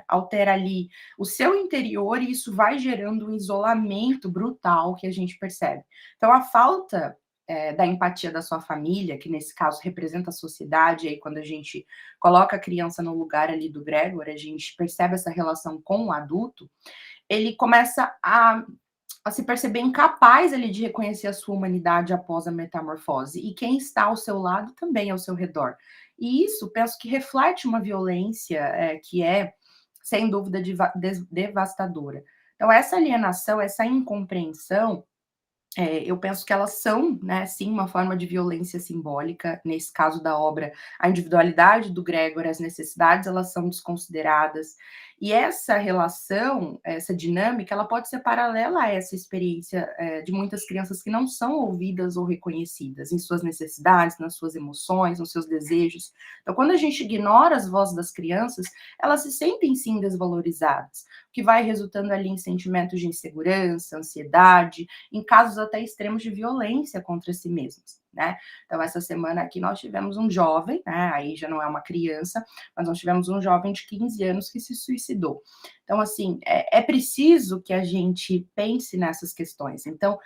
Speaker 7: altera ali o seu interior, e isso vai gerando um isolamento brutal que a gente percebe. Então, a falta da empatia da sua família, que nesse caso representa a sociedade, e aí quando a gente coloca a criança no lugar ali do Gregor, a gente percebe essa relação com o adulto, ele começa a se perceber incapaz ali de reconhecer a sua humanidade após a metamorfose, e quem está ao seu lado também ao seu redor. E isso, penso que reflete uma violência que é, sem dúvida, devastadora. Então, essa alienação, essa incompreensão, eu penso que elas são, né, sim, uma forma de violência simbólica. Nesse caso da obra, a individualidade do Gregor, as necessidades, elas são desconsideradas. E essa relação, essa dinâmica, ela pode ser paralela a essa experiência de muitas crianças que não são ouvidas ou reconhecidas em suas necessidades, nas suas emoções, nos seus desejos. Então, quando a gente ignora as vozes das crianças, elas se sentem, sim, desvalorizadas, o que vai resultando ali em sentimentos de insegurança, ansiedade, em casos até extremos de violência contra si mesmos, né? Então, essa semana aqui nós tivemos um jovem, né, aí já não é uma criança, mas nós tivemos um jovem de 15 anos que se suicidou. Então, assim, é preciso que a gente pense nessas questões. Então,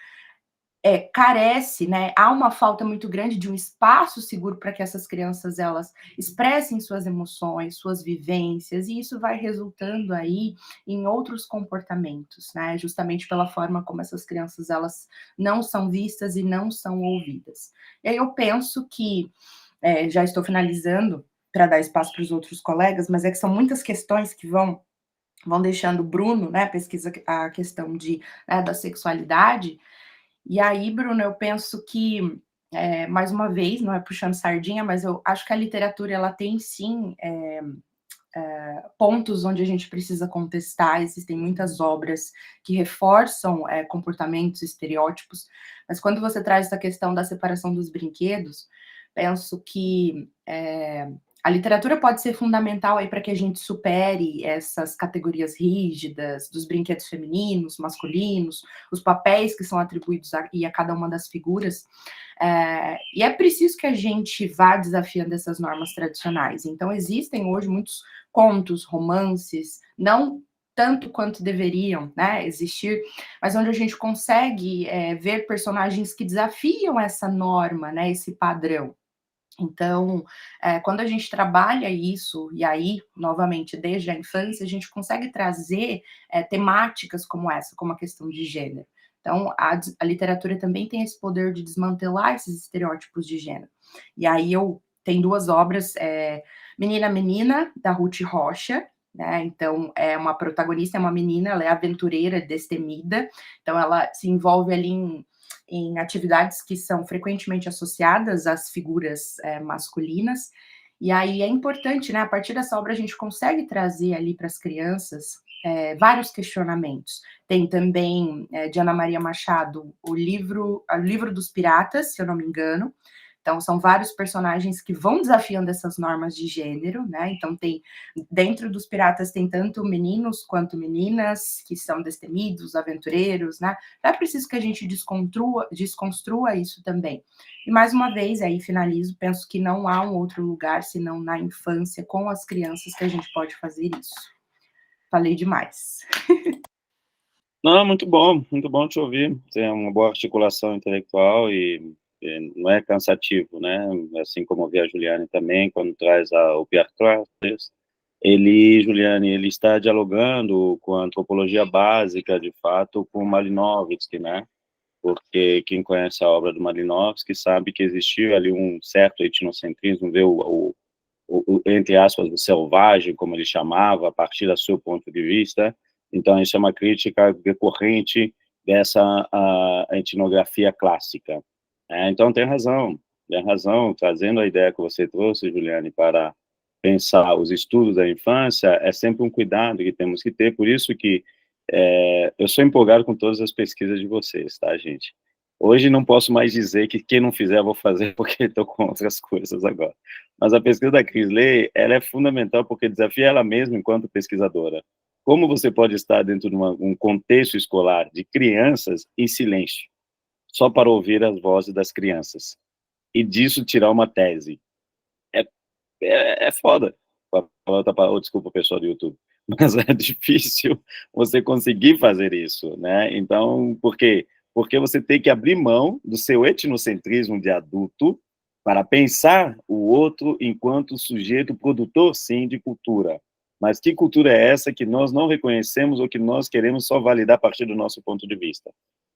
Speaker 7: carece, né, há uma falta muito grande de um espaço seguro para que essas crianças, elas expressem suas emoções, suas vivências, e isso vai resultando aí em outros comportamentos, né, justamente pela forma como essas crianças, elas não são vistas e não são ouvidas. E aí eu penso que, já estou finalizando, para dar espaço para os outros colegas, mas que são muitas questões que vão deixando o Bruno, né, pesquisa a questão da sexualidade. E aí, Bruno, eu penso que, mais uma vez, não é puxando sardinha, mas eu acho que a literatura, ela tem, sim, pontos onde a gente precisa contestar. Existem muitas obras que reforçam comportamentos, estereótipos, mas quando você traz essa questão da separação dos brinquedos, penso que a literatura pode ser fundamental aí para que a gente supere essas categorias rígidas dos brinquedos femininos, masculinos, os papéis que são atribuídos a cada uma das figuras. E é preciso que a gente vá desafiando essas normas tradicionais. Então, existem hoje muitos contos, romances, não tanto quanto deveriam, né, existir, mas onde a gente consegue ver personagens que desafiam essa norma, né, esse padrão. Então, quando a gente trabalha isso, e aí, novamente, desde a infância, a gente consegue trazer temáticas como essa, como a questão de gênero. Então, a literatura também tem esse poder de desmantelar esses estereótipos de gênero. E aí eu tenho duas obras, Menina, Menina, da Ruth Rocha, né? Então, é uma protagonista, é uma menina, ela é aventureira, destemida, então ela se envolve ali em atividades que são frequentemente associadas às figuras masculinas, e aí é importante, né, a partir dessa obra a gente consegue trazer ali para as crianças vários questionamentos. Tem também, de Ana Maria Machado, o livro dos Piratas, se eu não me engano. Então, são vários personagens que vão desafiando essas normas de gênero, né? Então, dentro dos piratas tem tanto meninos quanto meninas, que são destemidos, aventureiros, né? É preciso que a gente desconstrua isso também. E, mais uma vez, aí finalizo, penso que não há um outro lugar, senão na infância, com as crianças, que a gente pode fazer isso. Falei demais.
Speaker 2: Não, muito bom te ouvir. Tem uma boa articulação intelectual e não é cansativo, né? Assim como eu vi a Juliane também, quando traz o Pierre Clastres, Juliane, ele está dialogando com a antropologia básica, de fato, com Malinowski, né? Porque quem conhece a obra do Malinowski sabe que existiu ali um certo etnocentrismo, ver entre aspas, o selvagem, como ele chamava, a partir do seu ponto de vista. Então, isso é uma crítica decorrente dessa etnografia clássica. Então, tem razão, trazendo a ideia que você trouxe, Juliane, para pensar os estudos da infância, é sempre um cuidado que temos que ter, por isso que eu sou empolgado com todas as pesquisas de vocês, tá, gente? Hoje não posso mais dizer que quem não fizer eu vou fazer porque estou com outras coisas agora. Mas a pesquisa da Crisley, ela é fundamental porque desafia ela mesma enquanto pesquisadora. Como você pode estar dentro de um contexto escolar de crianças em silêncio, só para ouvir as vozes das crianças, e disso tirar uma tese? É foda. Desculpa, pessoal do YouTube. Mas é difícil você conseguir fazer isso, né? Então, por quê? porque você tem que abrir mão do seu etnocentrismo de adulto para pensar o outro enquanto sujeito produtor, sim, de cultura. Mas que cultura é essa que nós não reconhecemos ou que nós queremos só validar a partir do nosso ponto de vista?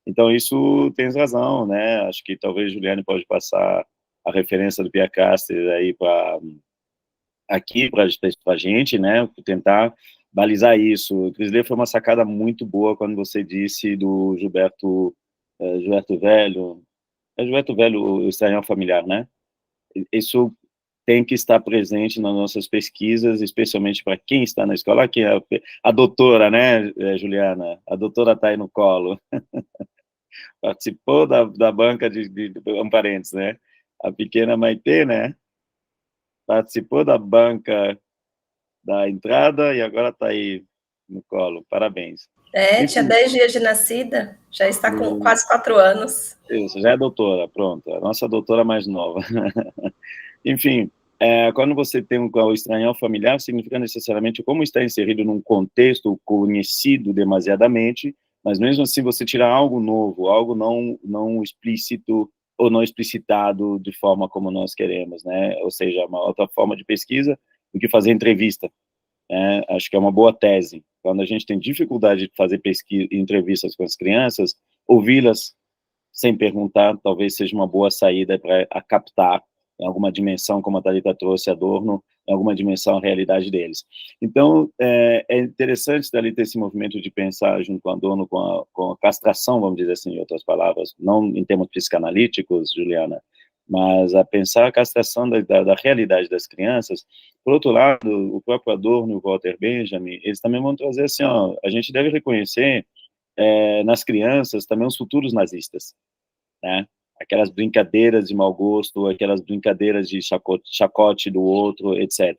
Speaker 2: Então, isso tens razão, né? Acho que talvez Juliane pode passar a referência do Pierre Caster aí para aqui para a gente, né? Tentar balizar isso. O Crisley foi uma sacada muito boa quando você disse do Gilberto Velho, Gilberto Velho, o Estranhão Familiar, né? Isso tem que estar presente nas nossas pesquisas, especialmente para quem está na escola. Aqui a doutora, né, Juliana? A doutora está aí no colo. Participou da banca um parênteses, né? A pequena Maitê, né? Participou da banca da entrada e agora está aí no colo. Parabéns.
Speaker 8: Tinha 10 dias de nascida, já está com quase 4 anos.
Speaker 2: Isso, já é doutora, pronto. A nossa doutora mais nova. Enfim, quando você tem o estranhão familiar, significa necessariamente como está inserido num contexto conhecido demasiadamente, mas mesmo assim você tira algo novo, algo não explícito ou não explicitado de forma como nós queremos, né? Ou seja, uma outra forma de pesquisa do que fazer entrevista. Acho que é uma boa tese. Quando a gente tem dificuldade de fazer pesquisa, entrevistas com as crianças, ouvi-las sem perguntar talvez seja uma boa saída para captar em alguma dimensão, como a Thalita trouxe, Adorno, em alguma dimensão a realidade deles. Então, é interessante, Thalita, esse movimento de pensar junto com Adorno, com a castração, vamos dizer assim, em outras palavras, não em termos psicanalíticos, Juliana, mas a pensar a castração da realidade das crianças. Por outro lado, o próprio Adorno e o Walter Benjamin, eles também vão trazer assim, a gente deve reconhecer nas crianças também os futuros nazistas, né? Aquelas brincadeiras de mau gosto, aquelas brincadeiras de chacote do outro, etc.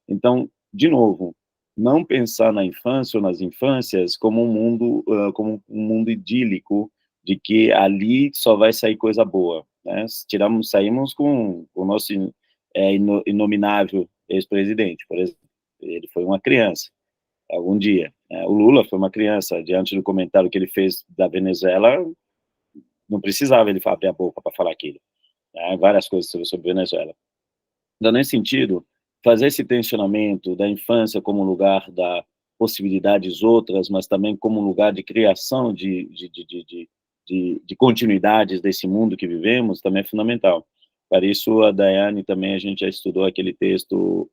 Speaker 2: Então, de novo, não pensar na infância ou nas infâncias como um mundo idílico, de que ali só vai sair coisa boa, né? Saímos com o nosso inominável ex-presidente, por exemplo. Ele foi uma criança, algum dia. O Lula foi uma criança, diante do comentário que ele fez da Venezuela, não precisava ele abrir a boca para falar aquilo. Várias coisas sobre Venezuela. Então, nesse sentido, fazer esse tensionamento da infância como lugar da possibilidades outras, mas também como lugar de criação de continuidades desse mundo que vivemos, também é fundamental. Para isso, a Daiane também, a gente já estudou aquele texto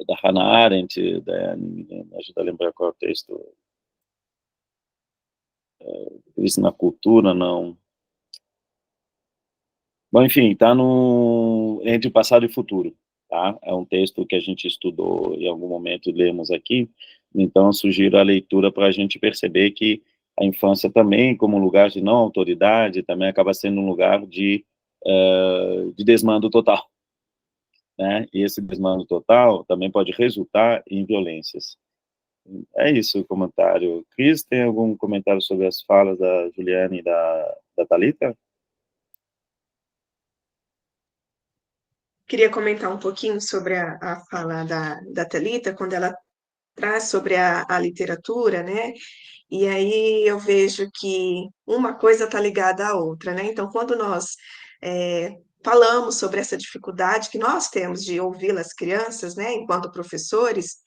Speaker 2: da Hannah Arendt, Daiane, me ajuda a lembrar qual é o texto. Isso na cultura, não. Bom, enfim, está entre o passado e o futuro, tá? É um texto que a gente estudou em algum momento, lemos aqui, então eu sugiro a leitura para a gente perceber que a infância também, como lugar de não autoridade, também acaba sendo um lugar de desmando total, né? E esse desmando total também pode resultar em violências. É isso o comentário. Cris, tem algum comentário sobre as falas da Juliane e da Thalita?
Speaker 1: Queria comentar um pouquinho sobre a fala da Thalita, quando ela traz sobre a literatura, né? E aí eu vejo que uma coisa está ligada à outra, né? Então, quando nós falamos sobre essa dificuldade que nós temos de ouvir as crianças, né, enquanto professores,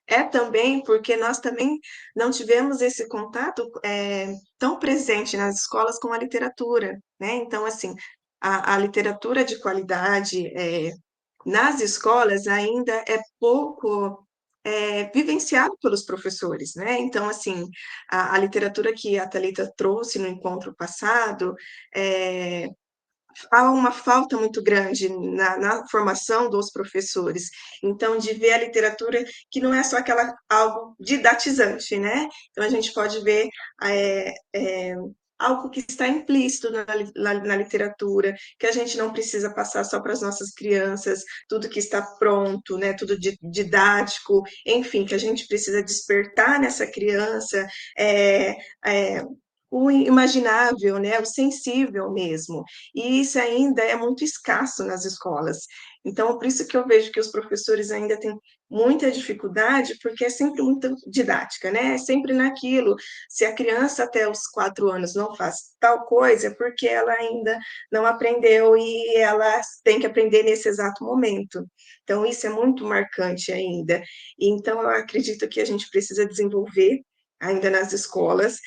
Speaker 1: é também porque nós também não tivemos esse contato tão presente nas escolas com a literatura, né? Então, assim, a literatura de qualidade nas escolas ainda é pouco vivenciado pelos professores, né? Então, assim, a literatura que a Thalita trouxe no encontro passado há uma falta muito grande na formação dos professores. Então, de ver a literatura que não é só algo didatizante, né? Então, a gente pode ver algo que está implícito na literatura, que a gente não precisa passar só para as nossas crianças, tudo que está pronto, né? Tudo didático, enfim, que a gente precisa despertar nessa criança o imaginável, né, o sensível mesmo. E isso ainda é muito escasso nas escolas. Então, por isso que eu vejo que os professores ainda têm muita dificuldade, porque é sempre muito didática, né? É sempre naquilo. Se a criança até os 4 anos não faz tal coisa, é porque ela ainda não aprendeu e ela tem que aprender nesse exato momento. Então, isso é muito marcante ainda. Então, eu acredito que a gente precisa desenvolver ainda nas escolas,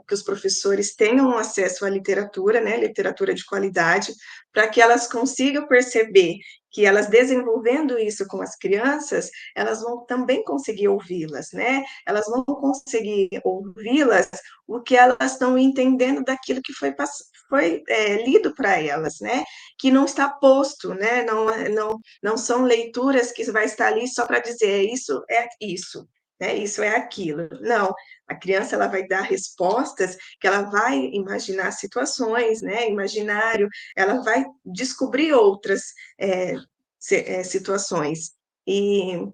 Speaker 1: que os professores tenham acesso à literatura, né, literatura de qualidade, para que elas consigam perceber que elas desenvolvendo isso com as crianças, elas vão também conseguir ouvi-las, né? Elas vão conseguir ouvi-las o que elas estão entendendo daquilo que foi lido para elas, né? Que não está posto, né? Não são leituras que vai estar ali só para dizer isso é isso, né? Isso é aquilo. Não, a criança ela vai dar respostas que ela vai imaginar situações, né? Imaginário, ela vai descobrir outras situações. E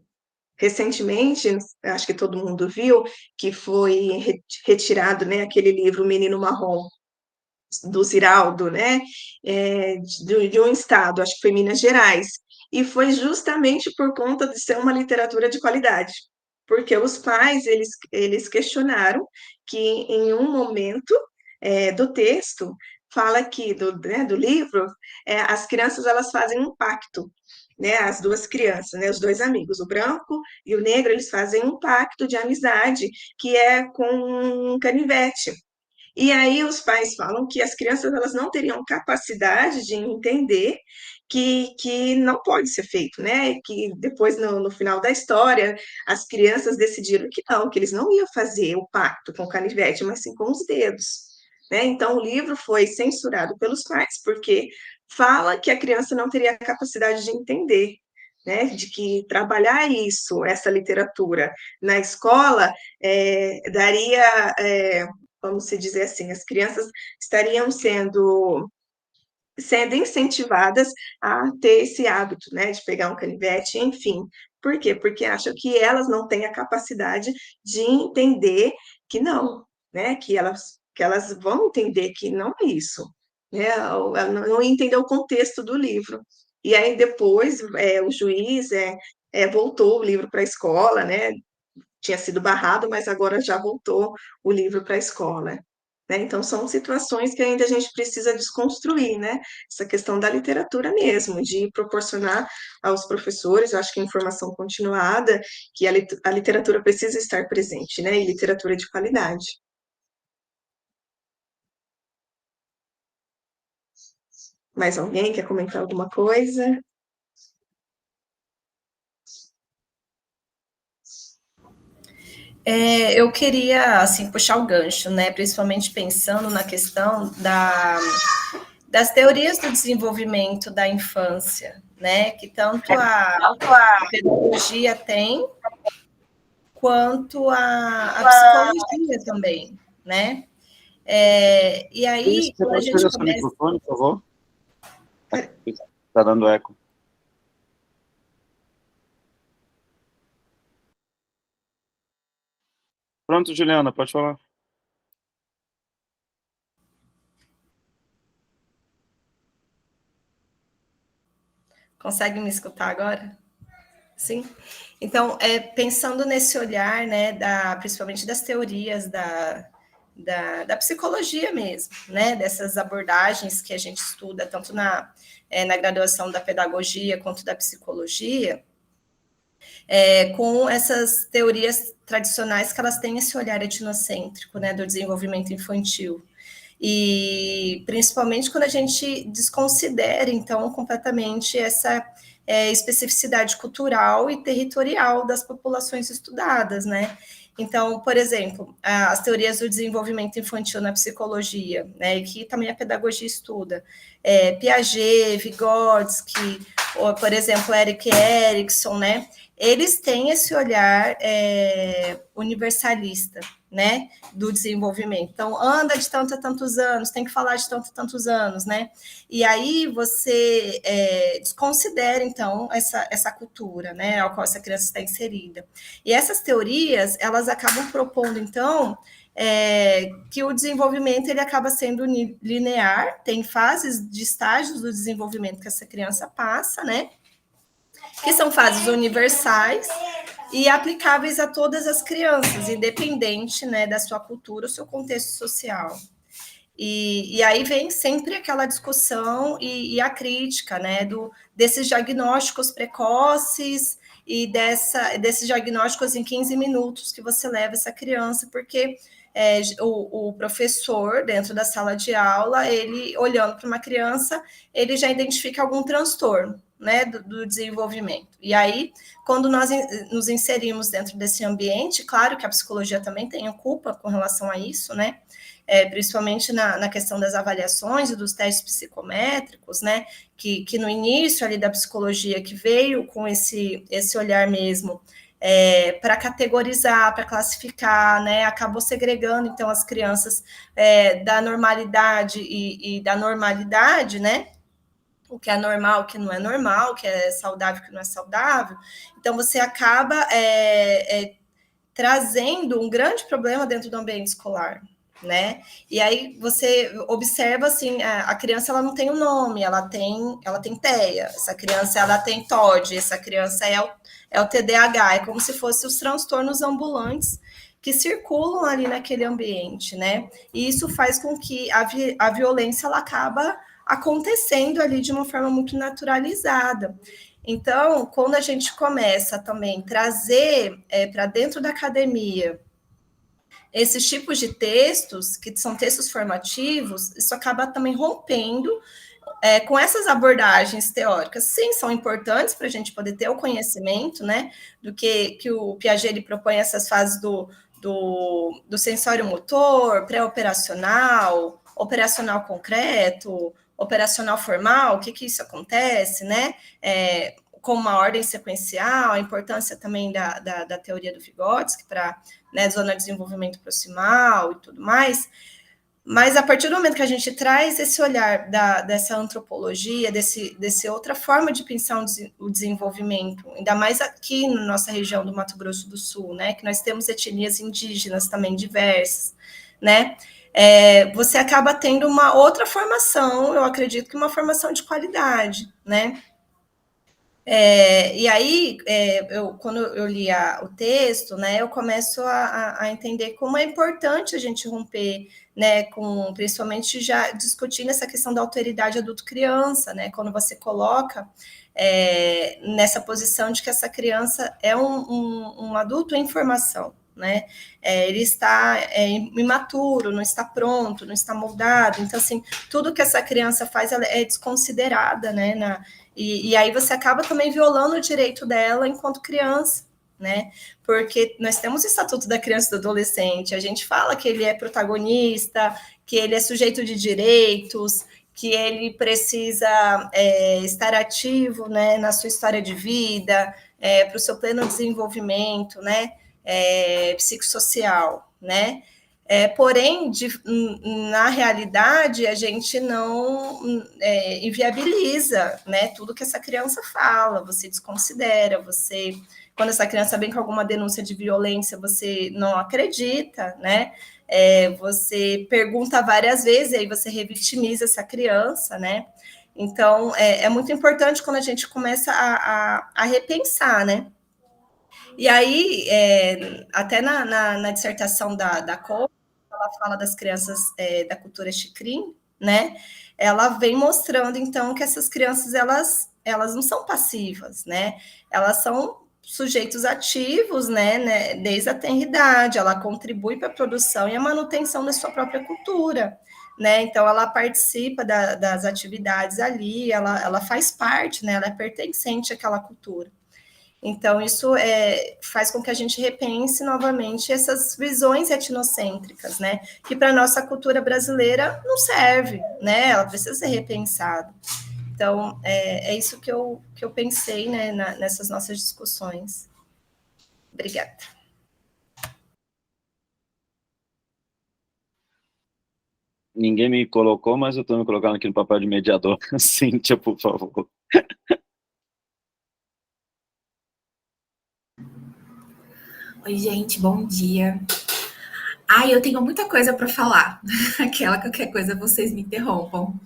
Speaker 1: recentemente, acho que todo mundo viu, que foi retirado, né, aquele livro Menino Marrom, do Ziraldo, né, de um estado, acho que foi Minas Gerais, e foi justamente por conta de ser uma literatura de qualidade, porque os pais, eles questionaram que em um momento do texto, fala que, do livro, as crianças, elas fazem um pacto, né, as duas crianças, né, os dois amigos, o branco e o negro, eles fazem um pacto de amizade, que é com um canivete. E aí os pais falam que as crianças elas não teriam capacidade de entender que não pode ser feito, né? Que depois, no final da história, as crianças decidiram que não, que eles não iam fazer o pacto com o canivete, mas sim com os dedos. Né? Então, o livro foi censurado pelos pais, porque fala que a criança não teria capacidade de entender, né? De que trabalhar isso, essa literatura, na escola, daria vamos se dizer assim, as crianças estariam sendo incentivadas a ter esse hábito, né, de pegar um canivete, enfim. Por quê? Porque acham que elas não têm a capacidade de entender que não, né, que elas vão entender que não é isso, né, não entender o contexto do livro. E aí depois o juiz voltou o livro para a escola, né, tinha sido barrado, mas agora já voltou o livro para a escola. Né? Então, são situações que ainda a gente precisa desconstruir, né? Essa questão da literatura mesmo, de proporcionar aos professores, eu acho que informação continuada, que a literatura precisa estar presente, né? E literatura de qualidade. Mais alguém quer comentar alguma coisa?
Speaker 8: Eu queria, assim, puxar o gancho, né? Principalmente pensando na questão das teorias do desenvolvimento da infância, né? Que tanto a pedagogia tem, quanto a psicologia também, né? E aí,
Speaker 2: quando a gente começa... microfone, por favor? Está dando eco. Pronto, Juliana, pode falar.
Speaker 8: Consegue me escutar agora? Sim? Então, pensando nesse olhar, né, principalmente das teorias da psicologia mesmo, né, dessas abordagens que a gente estuda, tanto na graduação da pedagogia quanto da psicologia, com essas teorias tradicionais que elas têm esse olhar etnocêntrico, né, do desenvolvimento infantil. E principalmente quando a gente desconsidera, então, completamente essa especificidade cultural e territorial das populações estudadas, né? Então, por exemplo, as teorias do desenvolvimento infantil na psicologia, né, que também a pedagogia estuda, Piaget, Vygotsky, ou, por exemplo, Erik Erikson, né? Eles têm esse olhar universalista, né, do desenvolvimento. Então, anda de tanto a tantos anos, tem que falar de tanto a tantos anos, né? E aí você desconsidera, então, essa cultura, né, ao qual essa criança está inserida. E essas teorias, elas acabam propondo, então, que o desenvolvimento ele acaba sendo linear, tem fases de estágios do desenvolvimento que essa criança passa, né? Que são fases universais e aplicáveis a todas as crianças, independente, né, da sua cultura, o seu contexto social. E aí vem sempre aquela discussão e a crítica, né, desses diagnósticos precoces e desses diagnósticos em 15 minutos que você leva essa criança, porque o professor, dentro da sala de aula, ele, olhando para uma criança, ele já identifica algum transtorno, né, do desenvolvimento. E aí, quando nós nos inserimos dentro desse ambiente, claro que a psicologia também tem culpa com relação a isso, né, principalmente na questão das avaliações e dos testes psicométricos, né, que no início ali da psicologia, que veio com esse olhar mesmo, para categorizar, para classificar, né, acabou segregando, então, as crianças da normalidade e da normalidade, né, o que é normal, o que não é normal, o que é saudável, o que não é saudável. Então, você acaba trazendo um grande problema dentro do ambiente escolar, né? E aí você observa assim, a criança ela não tem um nome, ela tem TEA, essa criança ela tem TOD, essa criança é o TDAH, é como se fossem os transtornos ambulantes que circulam ali naquele ambiente, né? E isso faz com que a violência ela acaba acontecendo ali de uma forma muito naturalizada. Então, quando a gente começa também a trazer para dentro da academia esses tipos de textos, que são textos formativos, isso acaba também rompendo com essas abordagens teóricas. Sim, são importantes para a gente poder ter o conhecimento, né, do que o Piaget ele propõe essas fases do sensório motor, pré-operacional, operacional concreto, operacional formal, o que isso acontece, né, com uma ordem sequencial, a importância também da teoria do Vygotsky para, né, zona de desenvolvimento proximal e tudo mais, mas a partir do momento que a gente traz esse olhar dessa antropologia, desse outra forma de pensar o desenvolvimento, ainda mais aqui na nossa região do Mato Grosso do Sul, né, que nós temos etnias indígenas também diversas, né, você acaba tendo uma outra formação, eu acredito que uma formação de qualidade, né. E aí, quando eu li o texto, né, eu começo a entender como é importante a gente romper, né, principalmente já discutindo essa questão da alteridade adulto-criança, né, quando você coloca nessa posição de que essa criança é um adulto em formação, né, ele está imaturo, não está pronto, não está moldado, então, assim, tudo que essa criança faz, ela é desconsiderada, né, e aí você acaba também violando o direito dela enquanto criança, né? Porque nós temos o Estatuto da Criança e do Adolescente, a gente fala que ele é protagonista, que ele é sujeito de direitos, que ele precisa estar ativo, né, na sua história de vida, para o seu pleno desenvolvimento, né, psicossocial, né? Porém, na realidade, a gente não inviabiliza, né, tudo que essa criança fala, você desconsidera, quando essa criança vem com alguma denúncia de violência, você não acredita, né, você pergunta várias vezes, e aí você revitimiza essa criança, né, então é muito importante quando a gente começa a repensar, né. E aí, até na dissertação da Cole, ela fala das crianças da cultura Xikrin, né? Ela vem mostrando, então, que essas crianças, elas não são passivas, né? Elas são sujeitos ativos, né, desde a tenridade, ela contribui para a produção e a manutenção da sua própria cultura, né? Então, ela participa das atividades ali, ela faz parte, né? Ela é pertencente àquela cultura. Então, isso faz com que a gente repense novamente essas visões etnocêntricas, né? Que para a nossa cultura brasileira não serve, né? Ela precisa ser repensada. Então, é isso que eu pensei, né, nessas nossas discussões. Obrigada.
Speaker 2: Ninguém me colocou, mas eu estou me colocando aqui no papel de mediador. Cíntia, por favor.
Speaker 9: Oi, gente, bom dia. Ai, eu tenho muita coisa para falar. Aquela qualquer coisa vocês me interrompam.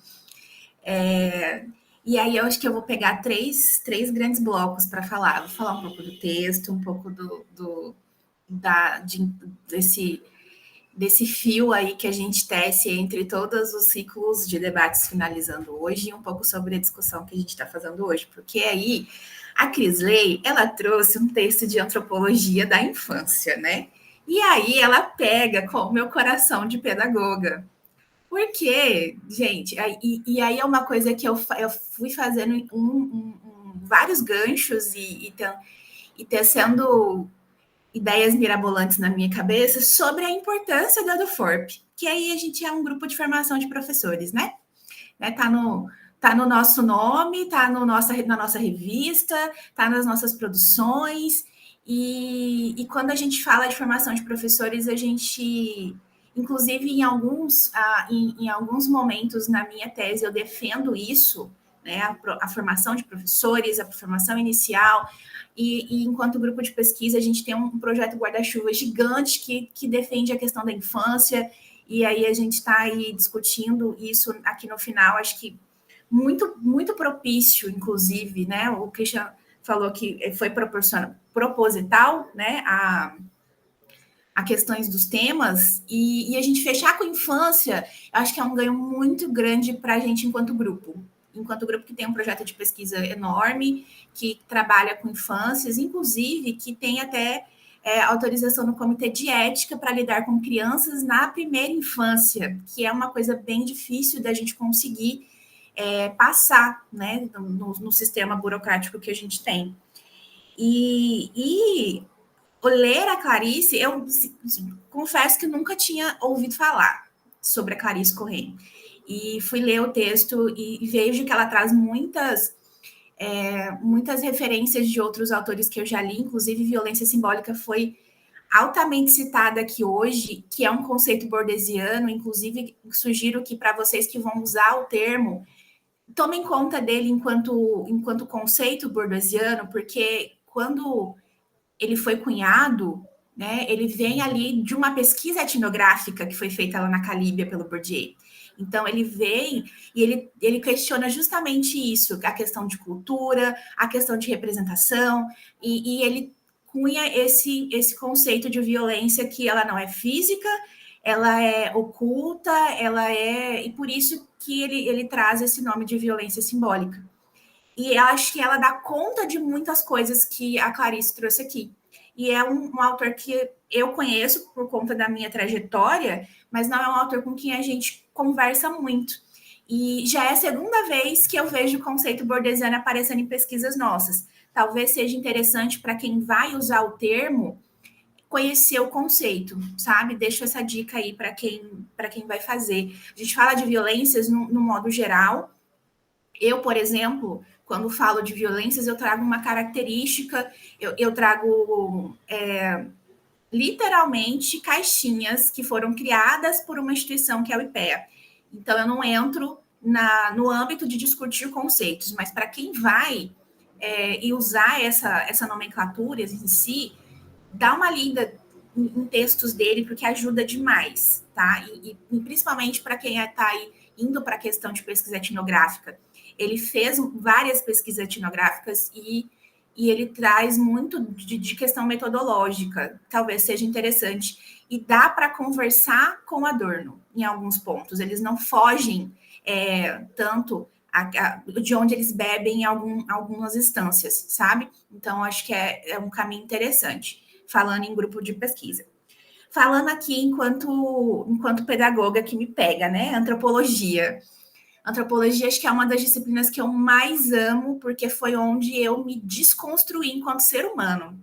Speaker 9: E aí eu acho que eu vou pegar três grandes blocos para falar. Vou falar um pouco do texto, um pouco desse fio aí que a gente tece entre todos os ciclos de debates finalizando hoje e um pouco sobre a discussão que a gente está fazendo hoje. Porque aí a Crisley, ela trouxe um texto de antropologia da infância, né? E aí ela pega com o meu coração de pedagoga. Porque, gente, e aí é uma coisa que eu fui fazendo vários ganchos e tecendo ideias mirabolantes na minha cabeça sobre a importância da DOFORP, que aí a gente é um grupo de formação de professores, né? Tá no nosso nome, tá na nossa revista, tá nas nossas produções, e quando a gente fala de formação de professores, a gente, inclusive em alguns momentos na minha tese, eu defendo isso, né, a formação de professores, a formação inicial, e enquanto grupo de pesquisa, a gente tem um projeto guarda-chuva gigante que defende a questão da infância, e aí a gente está aí discutindo isso aqui no final, acho que muito, muito propício, inclusive, né? O Christian falou que foi proposital, né? A questões dos temas, e a gente fechar com a infância, acho que é um ganho muito grande para a gente enquanto grupo que tem um projeto de pesquisa enorme, que trabalha com infâncias, inclusive que tem até autorização no comitê de ética para lidar com crianças na primeira infância, que é uma coisa bem difícil da gente conseguir passar, né, no sistema burocrático que a gente tem. E ler a Clarice, eu confesso que nunca tinha ouvido falar sobre a Clarice Corrêa. E fui ler o texto e vejo que ela traz muitas referências de outros autores que eu já li, inclusive violência simbólica foi altamente citada aqui hoje, que é um conceito bordesiano, inclusive sugiro que para vocês que vão usar o termo, tomem conta dele enquanto conceito bordesiano, porque quando ele foi cunhado, né, ele vem ali de uma pesquisa etnográfica que foi feita lá na Calíbia pelo Bourdieu. Então, ele vem e ele questiona justamente isso, a questão de cultura, a questão de representação, e ele cunha esse conceito de violência que ela não é física, ela é oculta, e por isso que ele traz esse nome de violência simbólica. E eu acho que ela dá conta de muitas coisas que a Clarice trouxe aqui. E é um autor que eu conheço por conta da minha trajetória, mas não é um autor com quem a gente conversa muito. E já é a segunda vez que eu vejo o conceito bordesiano aparecendo em pesquisas nossas. Talvez seja interessante para quem vai usar o termo conhecer o conceito, sabe? Deixo essa dica aí para quem vai fazer. A gente fala de violências no modo geral. Eu, por exemplo, quando falo de violências, eu trago uma característica, eu trago literalmente caixinhas que foram criadas por uma instituição que é o IPEA. Então, eu não entro no âmbito de discutir conceitos, mas para quem vai e usar essa nomenclatura em si, dá uma lida em textos dele, porque ajuda demais, tá? E principalmente para quem está aí indo para a questão de pesquisa etnográfica. Ele fez várias pesquisas etnográficas e ele traz muito de questão metodológica, talvez seja interessante. E dá para conversar com Adorno em alguns pontos. Eles não fogem tanto de onde eles bebem em algumas instâncias, sabe? Então, acho que é um caminho interessante, falando em grupo de pesquisa. Falando aqui enquanto pedagoga que me pega, né? Antropologia. Antropologia acho que é uma das disciplinas que eu mais amo, porque foi onde eu me desconstruí enquanto ser humano.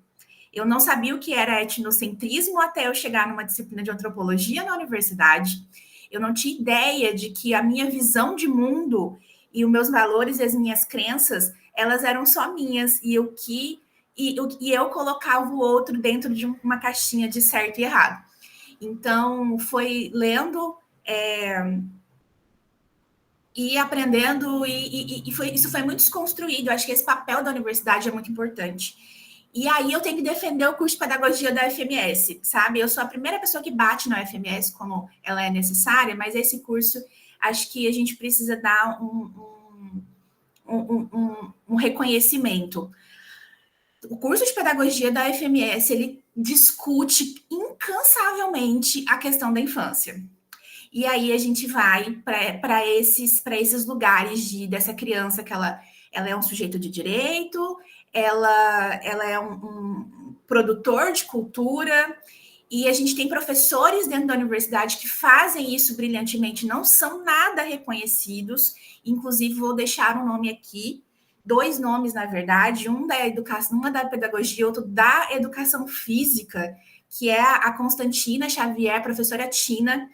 Speaker 9: Eu não sabia o que era etnocentrismo até eu chegar numa disciplina de antropologia na universidade. Eu não tinha ideia de que a minha visão de mundo e os meus valores e as minhas crenças, elas eram só minhas, e eu colocava o outro dentro de uma caixinha de certo e errado. Então, foi lendo e aprendendo, isso foi muito desconstruído. Eu acho que esse papel da universidade é muito importante. E aí eu tenho que defender o curso de pedagogia da UFMS, sabe? Eu sou a primeira pessoa que bate na UFMS como ela é necessária, mas esse curso, acho que a gente precisa dar um reconhecimento. O curso de pedagogia da UFMS, ele discute incansavelmente a questão da infância. E aí a gente vai para esses lugares dessa criança que ela é um sujeito de direito, ela é um produtor de cultura, e a gente tem professores dentro da universidade que fazem isso brilhantemente, não são nada reconhecidos, inclusive vou deixar um nome aqui, 2 nomes, na verdade, uma da pedagogia, outro da educação física, que é a Constantina Xavier, professora Tina.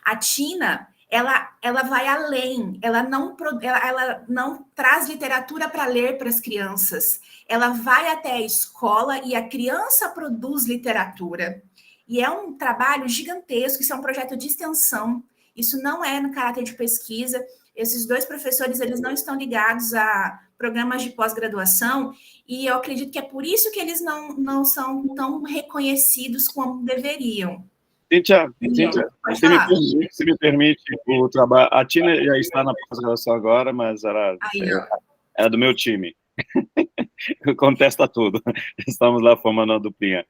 Speaker 9: A Tina, ela vai além, ela não traz literatura para ler para as crianças, ela vai até a escola e a criança produz literatura. E é um trabalho gigantesco, isso é um projeto de extensão, isso não é no caráter de pesquisa. Esses 2 professores, eles não estão ligados a programas de pós-graduação, e eu acredito que é por isso que eles não são tão reconhecidos como deveriam.
Speaker 2: Cíntia, se me permite, o trabalho. A Tina já está na pós-graduação agora, mas ela é do meu time. Contesta tudo. Estamos lá formando a duplinha.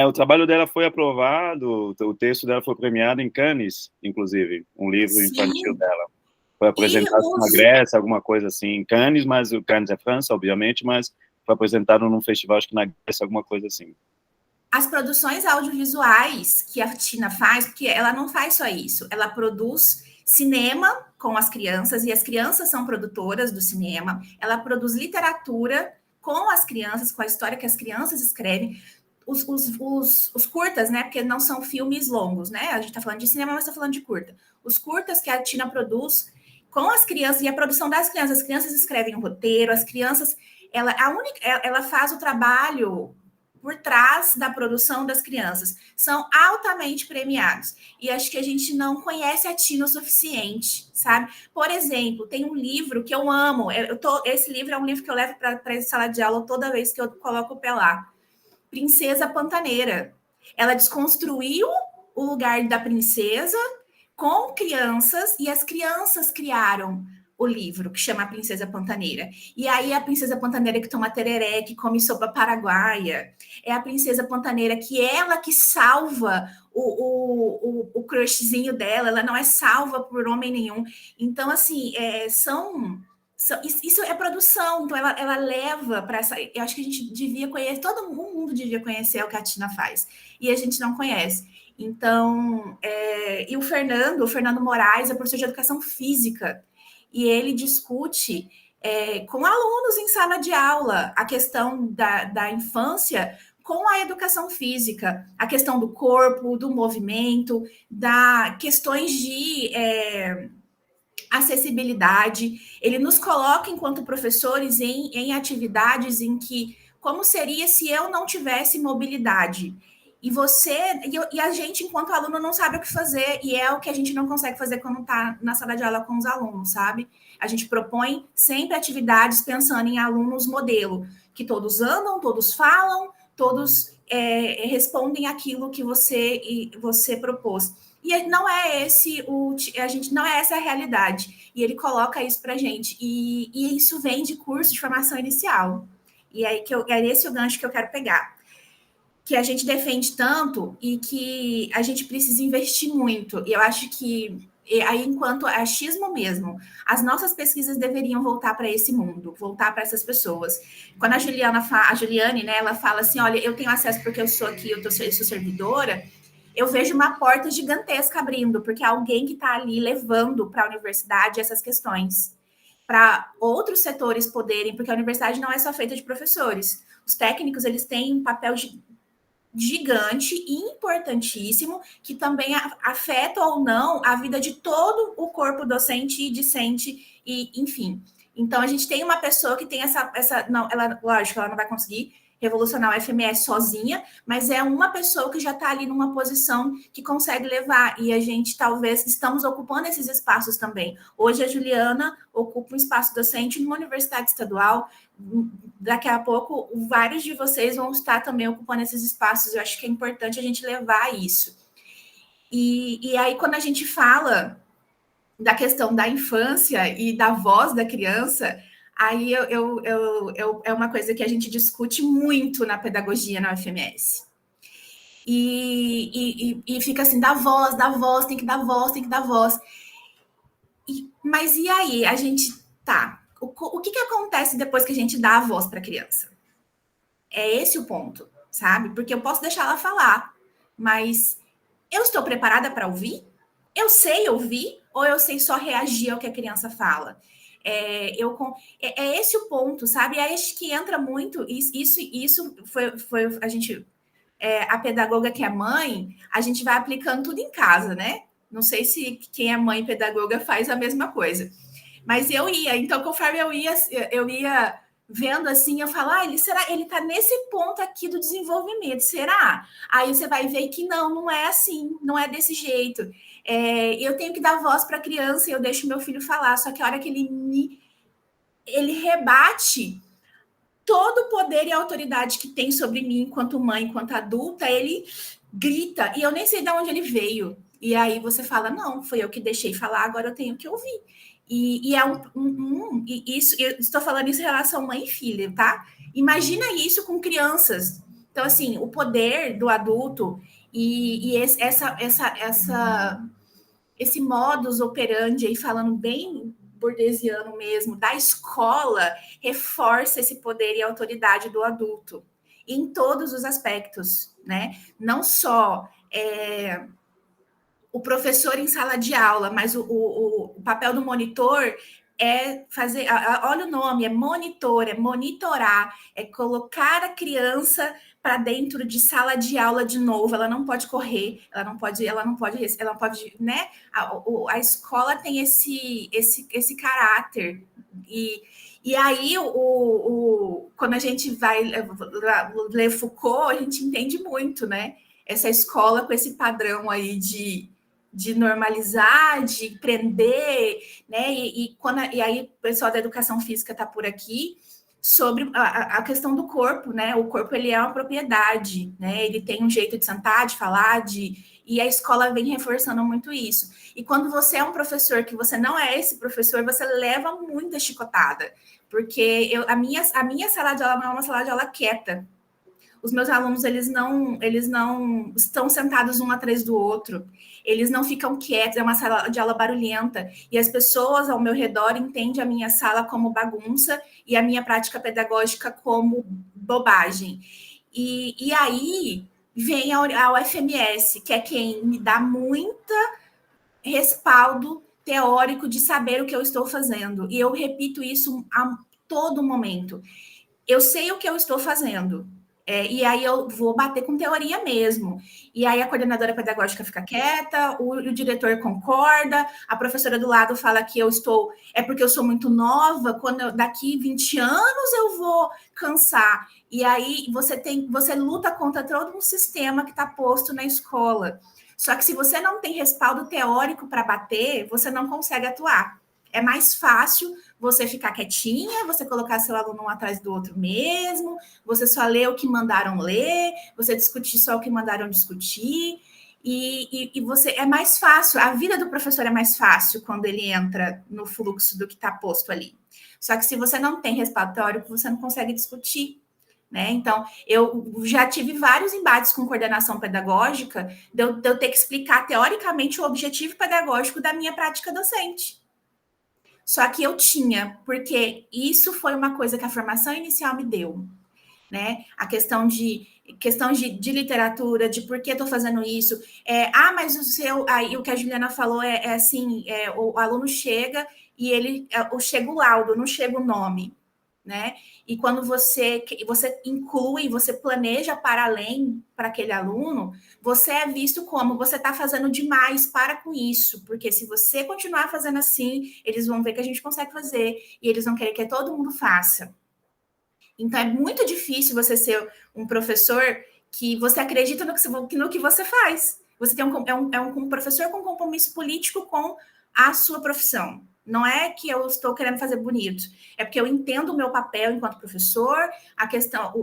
Speaker 2: O trabalho dela foi aprovado, o texto dela foi premiado em Cannes, inclusive, um livro infantil dela. Foi apresentado na Grécia, alguma coisa assim, em Cannes, mas o Cannes é França, obviamente, mas foi apresentado num festival, acho que na Grécia, alguma coisa assim.
Speaker 9: As produções audiovisuais que a Tina faz, porque ela não faz só isso, ela produz cinema com as crianças, e as crianças são produtoras do cinema, ela produz literatura com as crianças, com a história que as crianças escrevem, os curtas, né, porque não são filmes longos, né, a gente tá falando de cinema, mas tá falando de curta. Os curtas que a Tina produz com as crianças, e a produção das crianças, as crianças escrevem um roteiro, as crianças, ela faz o trabalho por trás da produção das crianças, são altamente premiados. E acho que a gente não conhece a Tina o suficiente, sabe? Por exemplo, tem um livro que eu amo, esse livro é um livro que eu levo para a sala de aula toda vez que eu coloco o pé lá. Princesa Pantaneira. Ela desconstruiu o lugar da princesa com crianças, e as crianças criaram o livro, que chama A Princesa Pantaneira. E aí a Princesa Pantaneira que toma tereré, que come sopa paraguaia, é a Princesa Pantaneira que ela que salva o crushzinho dela, ela não é salva por homem nenhum. Então, assim, isso é produção, então ela leva para essa... Eu acho que a gente devia conhecer, todo mundo devia conhecer o que a Tina faz, e a gente não conhece. Então, e o Fernando Moraes é professor de educação física, e ele discute com alunos em sala de aula a questão da infância com a educação física, a questão do corpo, do movimento, questões de acessibilidade. Ele nos coloca, enquanto professores, em atividades em que, como seria se eu não tivesse mobilidade? E a gente, enquanto aluno, não sabe o que fazer, e é o que a gente não consegue fazer quando está na sala de aula com os alunos, sabe? A gente propõe sempre atividades pensando em alunos modelo, que todos andam, todos falam, todos respondem aquilo que você propôs. E não é não é essa a realidade. E ele coloca isso para a gente. E isso vem de curso de formação inicial. E aí é esse o gancho que eu quero pegar. Que a gente defende tanto e que a gente precisa investir muito. E eu acho que, aí, enquanto achismo mesmo, as nossas pesquisas deveriam voltar para esse mundo, voltar para essas pessoas. Quando a Juliane, né, ela fala assim, olha, eu tenho acesso porque eu sou aqui, eu sou servidora, eu vejo uma porta gigantesca abrindo, porque é alguém que está ali levando para a universidade essas questões, para outros setores poderem, porque a universidade não é só feita de professores. Os técnicos, eles têm um papel gigante e importantíssimo, que também afeta ou não a vida de todo o corpo docente e discente, e enfim. Então, a gente tem uma pessoa que tem não, lógico, ela não vai conseguir revolucionar o FMS sozinha, mas é uma pessoa que já está ali numa posição que consegue levar, e a gente talvez estamos ocupando esses espaços também. Hoje a Juliana ocupa um espaço docente numa universidade estadual, daqui a pouco vários de vocês vão estar também ocupando esses espaços, eu acho que é importante a gente levar isso. E aí, quando a gente fala da questão da infância e da voz da criança, aí é uma coisa que a gente discute muito na pedagogia na UFMS. E fica assim, dá voz, tem que dar voz, tem que dar voz. Mas e aí, a gente, tá, o que acontece depois que a gente dá a voz para a criança? É esse o ponto, sabe? Porque eu posso deixar ela falar, mas eu estou preparada para ouvir? Eu sei ouvir ou eu sei só reagir ao que a criança fala? É esse o ponto, sabe? É esse que entra muito. Isso foi a gente, a pedagoga que é mãe, a gente vai aplicando tudo em casa, né? Não sei se quem é mãe pedagoga faz a mesma coisa. Mas então, conforme eu ia vendo assim, eu falo, ele tá nesse ponto aqui do desenvolvimento, será? Aí você vai ver que não é assim, não é desse jeito. Eu tenho que dar voz para a criança e eu deixo meu filho falar, só que a hora que ele rebate todo o poder e a autoridade que tem sobre mim enquanto mãe, enquanto adulta, ele grita, e eu nem sei de onde ele veio. E aí você fala, não, foi eu que deixei falar, agora eu tenho que ouvir. E é isso, eu estou falando isso em relação a mãe e filha, tá? Imagina isso com crianças. Então, assim, o poder do adulto e esse modus operandi aí, falando bem bordesiano mesmo, da escola, reforça esse poder e autoridade do adulto em todos os aspectos, né? Não só o professor em sala de aula, mas o papel do monitor é fazer, olha o nome, é monitor, é monitorar, é colocar a criança para dentro de sala de aula de novo. Ela não pode correr, ela não pode, né? A escola tem esse caráter. E aí, quando a gente vai ler Foucault, a gente entende muito, né? Essa escola com esse padrão aí de normalizar, de prender, né? E aí o pessoal da educação física está por aqui sobre a questão do corpo, né? O corpo, ele é uma propriedade, né? Ele tem um jeito de sentar, de falar, e a escola vem reforçando muito isso. E quando você é um professor que você não é esse professor, você leva muita chicotada, porque a minha sala de aula não é uma sala de aula quieta. Os meus alunos, eles não estão sentados um atrás do outro, eles não ficam quietos, é uma sala de aula barulhenta, e as pessoas ao meu redor entendem a minha sala como bagunça e a minha prática pedagógica como bobagem. E aí vem a UFMS, que é quem me dá muito respaldo teórico de saber o que eu estou fazendo, e eu repito isso a todo momento. Eu sei o que eu estou fazendo, e aí eu vou bater com teoria mesmo. E aí a coordenadora pedagógica fica quieta, o diretor concorda, a professora do lado fala que é porque eu sou muito nova, daqui 20 anos eu vou cansar. E aí você luta contra todo um sistema que está posto na escola. Só que se você não tem respaldo teórico para bater, você não consegue atuar. É mais fácil você ficar quietinha, você colocar seu aluno um atrás do outro mesmo, você só lê o que mandaram ler, você discutir só o que mandaram discutir, e você é mais fácil, a vida do professor é mais fácil quando ele entra no fluxo do que está posto ali. Só que se você não tem respaldo teórico, você não consegue discutir, né? Então, eu já tive vários embates com coordenação pedagógica, de eu ter que explicar teoricamente o objetivo pedagógico da minha prática docente. Só que eu tinha, porque isso foi uma coisa que a formação inicial me deu, né? A questão de literatura, de por que estou fazendo isso. Mas aí o que a Juliana falou assim, o aluno chega e chega o laudo, não chega o nome, né? E quando você inclui, você planeja para além para aquele aluno, você é visto como você está fazendo demais, para com isso, porque se você continuar fazendo assim, eles vão ver que a gente consegue fazer, e eles vão querer que todo mundo faça. Então, é muito difícil você ser um professor que você acredita no que você faz. Você tem um professor com compromisso político com a sua profissão. Não é que eu estou querendo fazer bonito, é porque eu entendo o meu papel enquanto professor, a questão,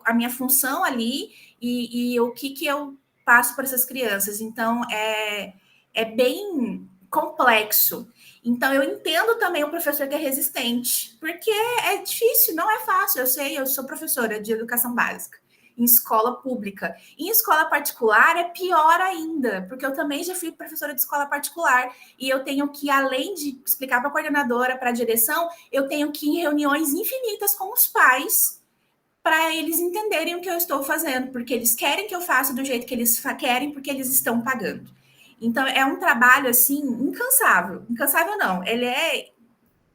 Speaker 9: a minha função ali e o que eu passo para essas crianças. Então, é bem complexo. Então, eu entendo também o professor que é resistente, porque é difícil, não é fácil. Eu sei, eu sou professora de educação básica em escola pública. Em escola particular é pior ainda, porque eu também já fui professora de escola particular e eu tenho que, além de explicar para a coordenadora, para a direção, eu tenho que ir em reuniões infinitas com os pais para eles entenderem o que eu estou fazendo, porque eles querem que eu faça do jeito que eles querem, porque eles estão pagando. Então, é um trabalho, assim, incansável. Incansável não, ele é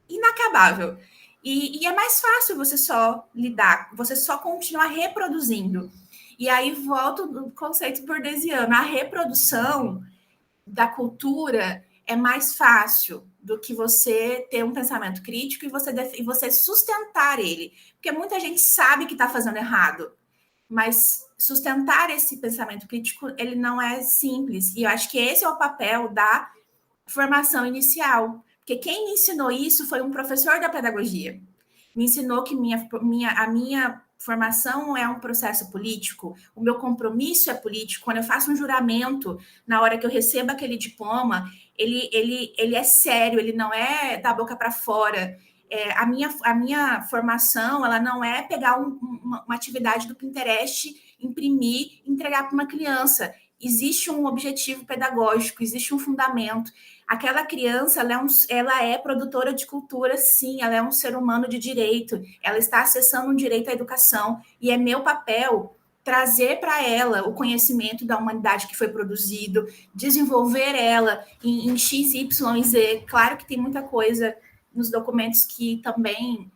Speaker 9: inacabável. E é mais fácil você só lidar, você só continuar reproduzindo. E aí volto do conceito bordesiano. A reprodução da cultura é mais fácil do que você ter um pensamento crítico e você sustentar ele. Porque muita gente sabe que está fazendo errado, mas sustentar esse pensamento crítico, ele não é simples. E eu acho que esse é o papel da formação inicial. Porque quem me ensinou isso foi um professor da pedagogia. Me ensinou que a minha formação é um processo político, o meu compromisso é político. Quando eu faço um juramento, na hora que eu recebo aquele diploma, ele é sério, ele não é da boca para fora. A minha formação, ela não é pegar uma atividade do Pinterest, imprimir, entregar para uma criança. Existe um objetivo pedagógico, existe um fundamento. Aquela criança, ela é produtora de cultura, sim, ela é um ser humano de direito, ela está acessando um direito à educação, e é meu papel trazer para ela o conhecimento da humanidade que foi produzido, desenvolver ela em X, Y e Z. Claro que tem muita coisa nos documentos que também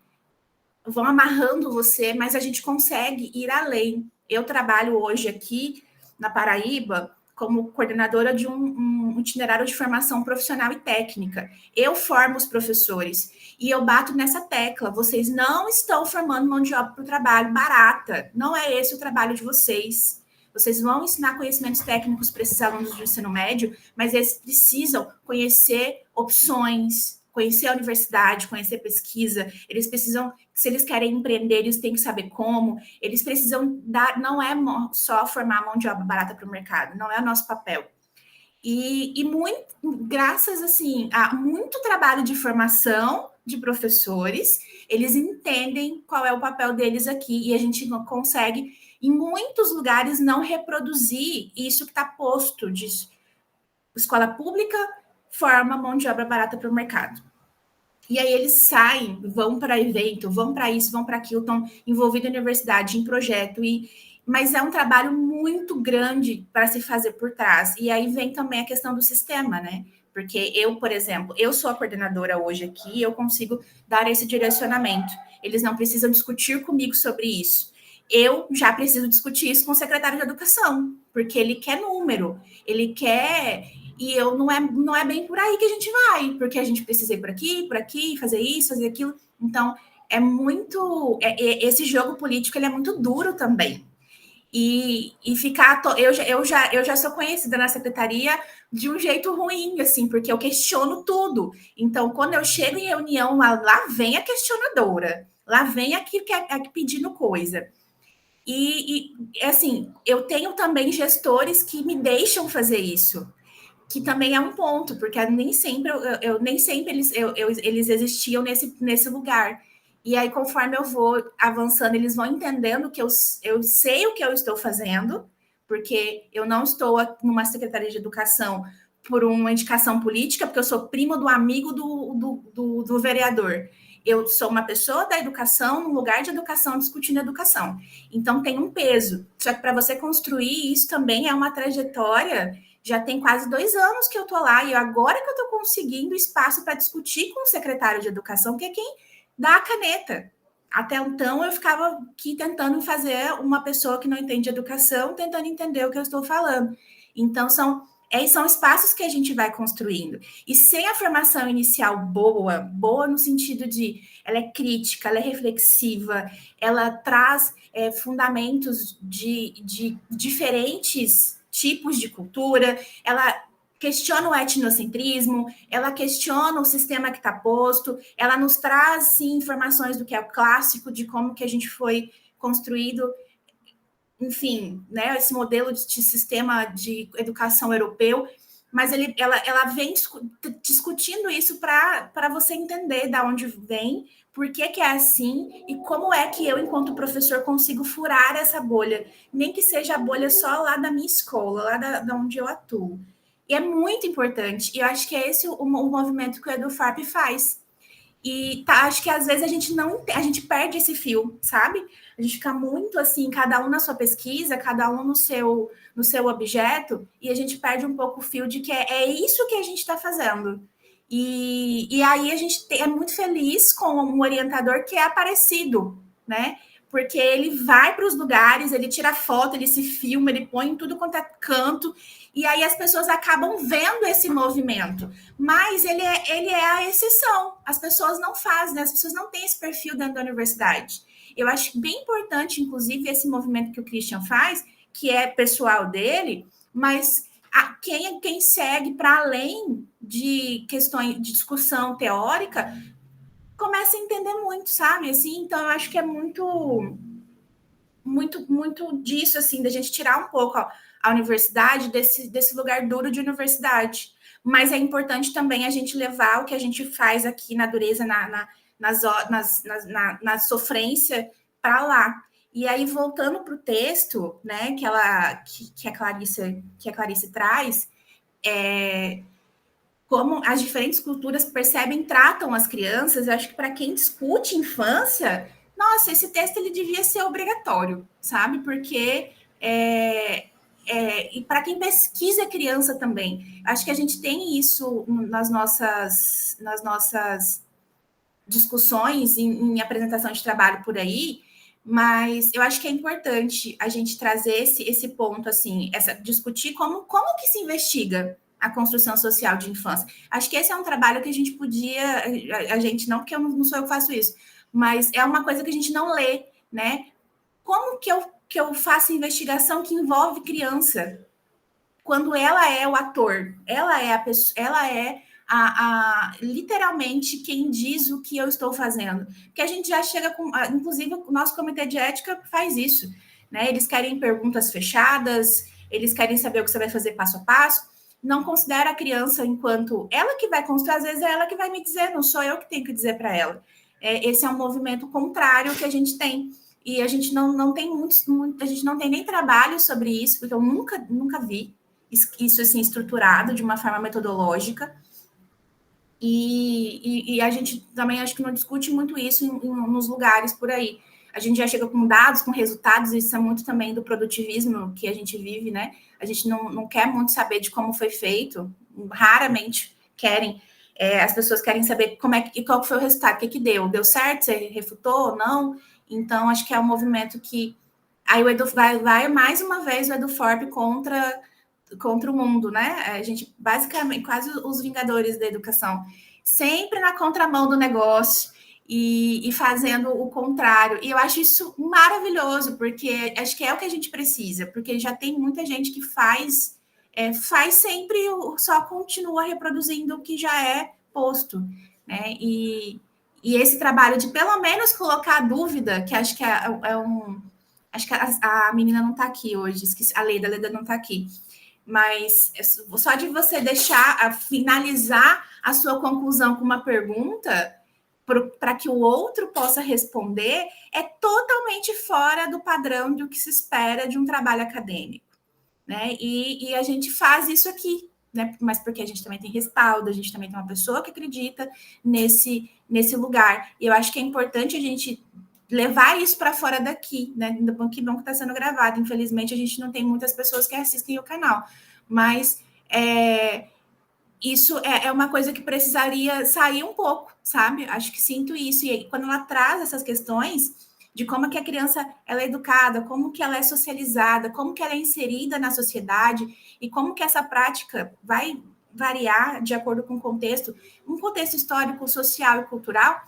Speaker 9: vão amarrando você, mas a gente consegue ir além. Eu trabalho hoje aqui na Paraíba como coordenadora de um itinerário de formação profissional e técnica. Eu formo os professores e eu bato nessa tecla. Vocês não estão formando mão de obra para o trabalho barata. Não é esse o trabalho de vocês. Vocês vão ensinar conhecimentos técnicos para esses alunos do ensino médio, mas eles precisam conhecer opções, conhecer a universidade, conhecer pesquisa. Eles precisam, se eles querem empreender, eles têm que saber como. Eles precisam dar, não é só formar mão de obra barata para o mercado, não é o nosso papel. E muito, graças assim, a muito trabalho de formação de professores, eles entendem qual é o papel deles aqui e a gente não consegue, em muitos lugares, não reproduzir isso que está posto de escola pública forma mão de obra barata para o mercado. E aí eles saem, vão para evento, vão para isso, vão para aquilo, estão envolvidos na universidade, em projeto, mas é um trabalho muito grande para se fazer por trás. E aí vem também a questão do sistema, né? Porque eu, por exemplo, eu sou a coordenadora hoje aqui, eu consigo dar esse direcionamento. Eles não precisam discutir comigo sobre isso. Eu já preciso discutir isso com o secretário de educação, porque ele quer número, ele quer... E eu não é bem por aí que a gente vai, porque a gente precisa ir por aqui, fazer isso, fazer aquilo. Então, é muito... esse jogo político, ele é muito duro também. E ficar... Eu já sou conhecida na secretaria de um jeito ruim, assim, porque eu questiono tudo. Então, quando eu chego em reunião, lá vem a questionadora, lá vem a que pedindo coisa. E assim, eu tenho também gestores que me deixam fazer isso, que também é um ponto, porque nem sempre eles existiam nesse lugar. E aí, conforme eu vou avançando, eles vão entendendo que eu sei o que eu estou fazendo, porque eu não estou numa secretaria de educação por uma indicação política, porque eu sou prima do amigo do vereador. Eu sou uma pessoa da educação, num lugar de educação, discutindo educação. Então, tem um peso. Só que para você construir isso também é uma trajetória. Já tem quase 2 anos que eu estou lá, e agora que eu estou conseguindo espaço para discutir com o secretário de educação, que é quem dá a caneta. Até então, eu ficava aqui tentando fazer uma pessoa que não entende educação, tentando entender o que eu estou falando. Então, são São espaços que a gente vai construindo. E sem a formação inicial boa no sentido de ela é crítica, ela é reflexiva, ela traz fundamentos de diferentes tipos de cultura, ela questiona o etnocentrismo, ela questiona o sistema que está posto, ela nos traz, sim, informações do que é o clássico, de como que a gente foi construído, enfim, né, esse modelo de sistema de educação europeu, mas ela vem discutindo isso para você entender de onde vem, por que é assim e como é que eu, enquanto professor, consigo furar essa bolha, nem que seja a bolha só lá da minha escola, lá da onde eu atuo. E é muito importante, e eu acho que é esse o movimento que o EduFarp faz. E acho que às vezes a gente perde esse fio, sabe? A gente fica muito assim, cada um na sua pesquisa, cada um no seu objeto, e a gente perde um pouco o fio de que é isso que a gente está fazendo. E aí a gente é muito feliz com um orientador que é aparecido, né? Porque ele vai para os lugares, ele tira foto, ele se filma, ele põe em tudo quanto é canto, e aí as pessoas acabam vendo esse movimento. Mas ele é a exceção. As pessoas não fazem, né? As pessoas não têm esse perfil dentro da universidade. Eu acho bem importante, inclusive, esse movimento que o Christian faz, que é pessoal dele, mas quem segue para além de questões de discussão teórica começa a entender muito, sabe? Assim, então, eu acho que é muito disso, assim, da gente tirar um pouco a universidade desse lugar duro de universidade. Mas é importante também a gente levar o que a gente faz aqui na dureza, na sofrência para lá. E aí, voltando para o texto, né, que a Clarice traz, como as diferentes culturas percebem, tratam as crianças. Eu acho que para quem discute infância, nossa, esse texto ele devia ser obrigatório, sabe? Porque e para quem pesquisa criança também, acho que a gente tem isso nas nossas discussões em apresentação de trabalho por aí, mas eu acho que é importante a gente trazer esse ponto, assim, discutir como que se investiga a construção social de infância. Acho que esse é um trabalho que a gente podia, a gente não, porque eu não sou eu que faço isso, mas é uma coisa que a gente não lê, né? Como que eu faço investigação que envolve criança? Quando ela é o ator, ela é a pessoa, ela é literalmente quem diz o que eu estou fazendo. Porque a gente já chega com... Inclusive, o nosso comitê de ética faz isso, né? Eles querem perguntas fechadas, eles querem saber o que você vai fazer passo a passo, não considera a criança enquanto ela que vai construir, às vezes é ela que vai me dizer, não sou eu que tenho que dizer para ela. Esse é um movimento contrário que a gente tem. E a gente não tem a gente não tem nem trabalho sobre isso, porque eu nunca vi isso assim estruturado de uma forma metodológica. E a gente também acho que não discute muito isso nos lugares por aí. A gente já chega com dados, com resultados, e isso é muito também do produtivismo que a gente vive, né? A gente não quer muito saber de como foi feito, raramente querem. As pessoas querem saber qual foi o resultado, o que deu. Deu certo? Você refutou ou não? Então, acho que é um movimento que... Aí o Edu vai mais uma vez o EduForp contra o mundo, né? A gente, basicamente, quase os vingadores da educação, sempre na contramão do negócio e fazendo o contrário. E eu acho isso maravilhoso, porque acho que é o que a gente precisa, porque já tem muita gente que faz sempre, só continua reproduzindo o que já é posto, né? E esse trabalho de, pelo menos, colocar a dúvida, que acho que acho que a menina não está aqui hoje, esqueci, a Leda não está aqui, mas só de você finalizar a sua conclusão com uma pergunta para que o outro possa responder é totalmente fora do padrão do que se espera de um trabalho acadêmico, né? E a gente faz isso aqui, né? Mas porque a gente também tem respaldo, a gente também tem uma pessoa que acredita nesse lugar. E eu acho que é importante a gente levar isso para fora daqui, né? Que bom que está sendo gravado. Infelizmente, a gente não tem muitas pessoas que assistem o canal, mas isso é uma coisa que precisaria sair um pouco, sabe? Acho que sinto isso. E aí, quando ela traz essas questões, de como que a criança ela é educada, como que ela é socializada, como que ela é inserida na sociedade e como que essa prática vai variar de acordo com o contexto, um contexto histórico, social e cultural,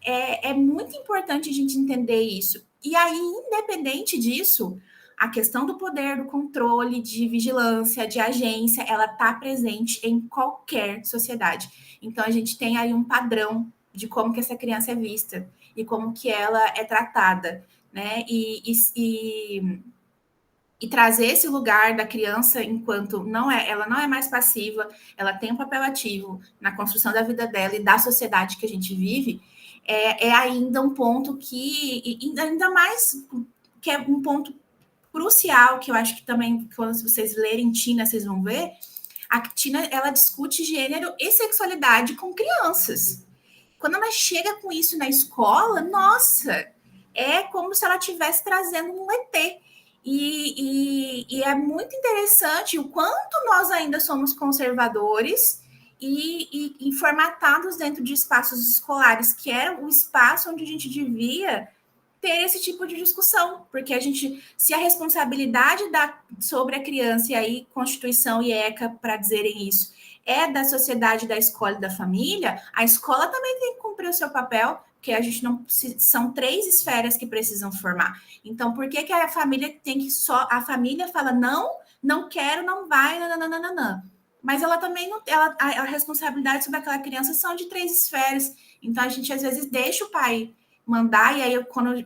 Speaker 9: é muito importante a gente entender isso. E aí, independente disso, a questão do poder, do controle, de vigilância, de agência, ela está presente em qualquer sociedade. Então, a gente tem aí um padrão de como que essa criança é vista e como que ela é tratada, né? E trazer esse lugar da criança enquanto ela não é mais passiva, ela tem um papel ativo na construção da vida dela e da sociedade que a gente vive, é ainda um ponto que, ainda mais, que é um ponto crucial, que eu acho que também, quando vocês lerem Tina, vocês vão ver, a Tina, ela discute gênero e sexualidade com crianças. Quando ela chega com isso na escola, nossa, é como se ela estivesse trazendo um ET. E é muito interessante o quanto nós ainda somos conservadores e formatados dentro de espaços escolares, que era o espaço onde a gente devia ter esse tipo de discussão, porque a gente, se a responsabilidade sobre a criança, e aí Constituição e ECA para dizerem isso, é da sociedade, da escola e da família, a escola também tem que cumprir o seu papel, porque a gente não são 3 esferas que precisam formar. Então, por que a família tem que a família fala não quero, não vai, nananana. Mas ela também não, a responsabilidade sobre aquela criança são de 3 esferas. Então, a gente às vezes deixa o pai mandar, e aí quando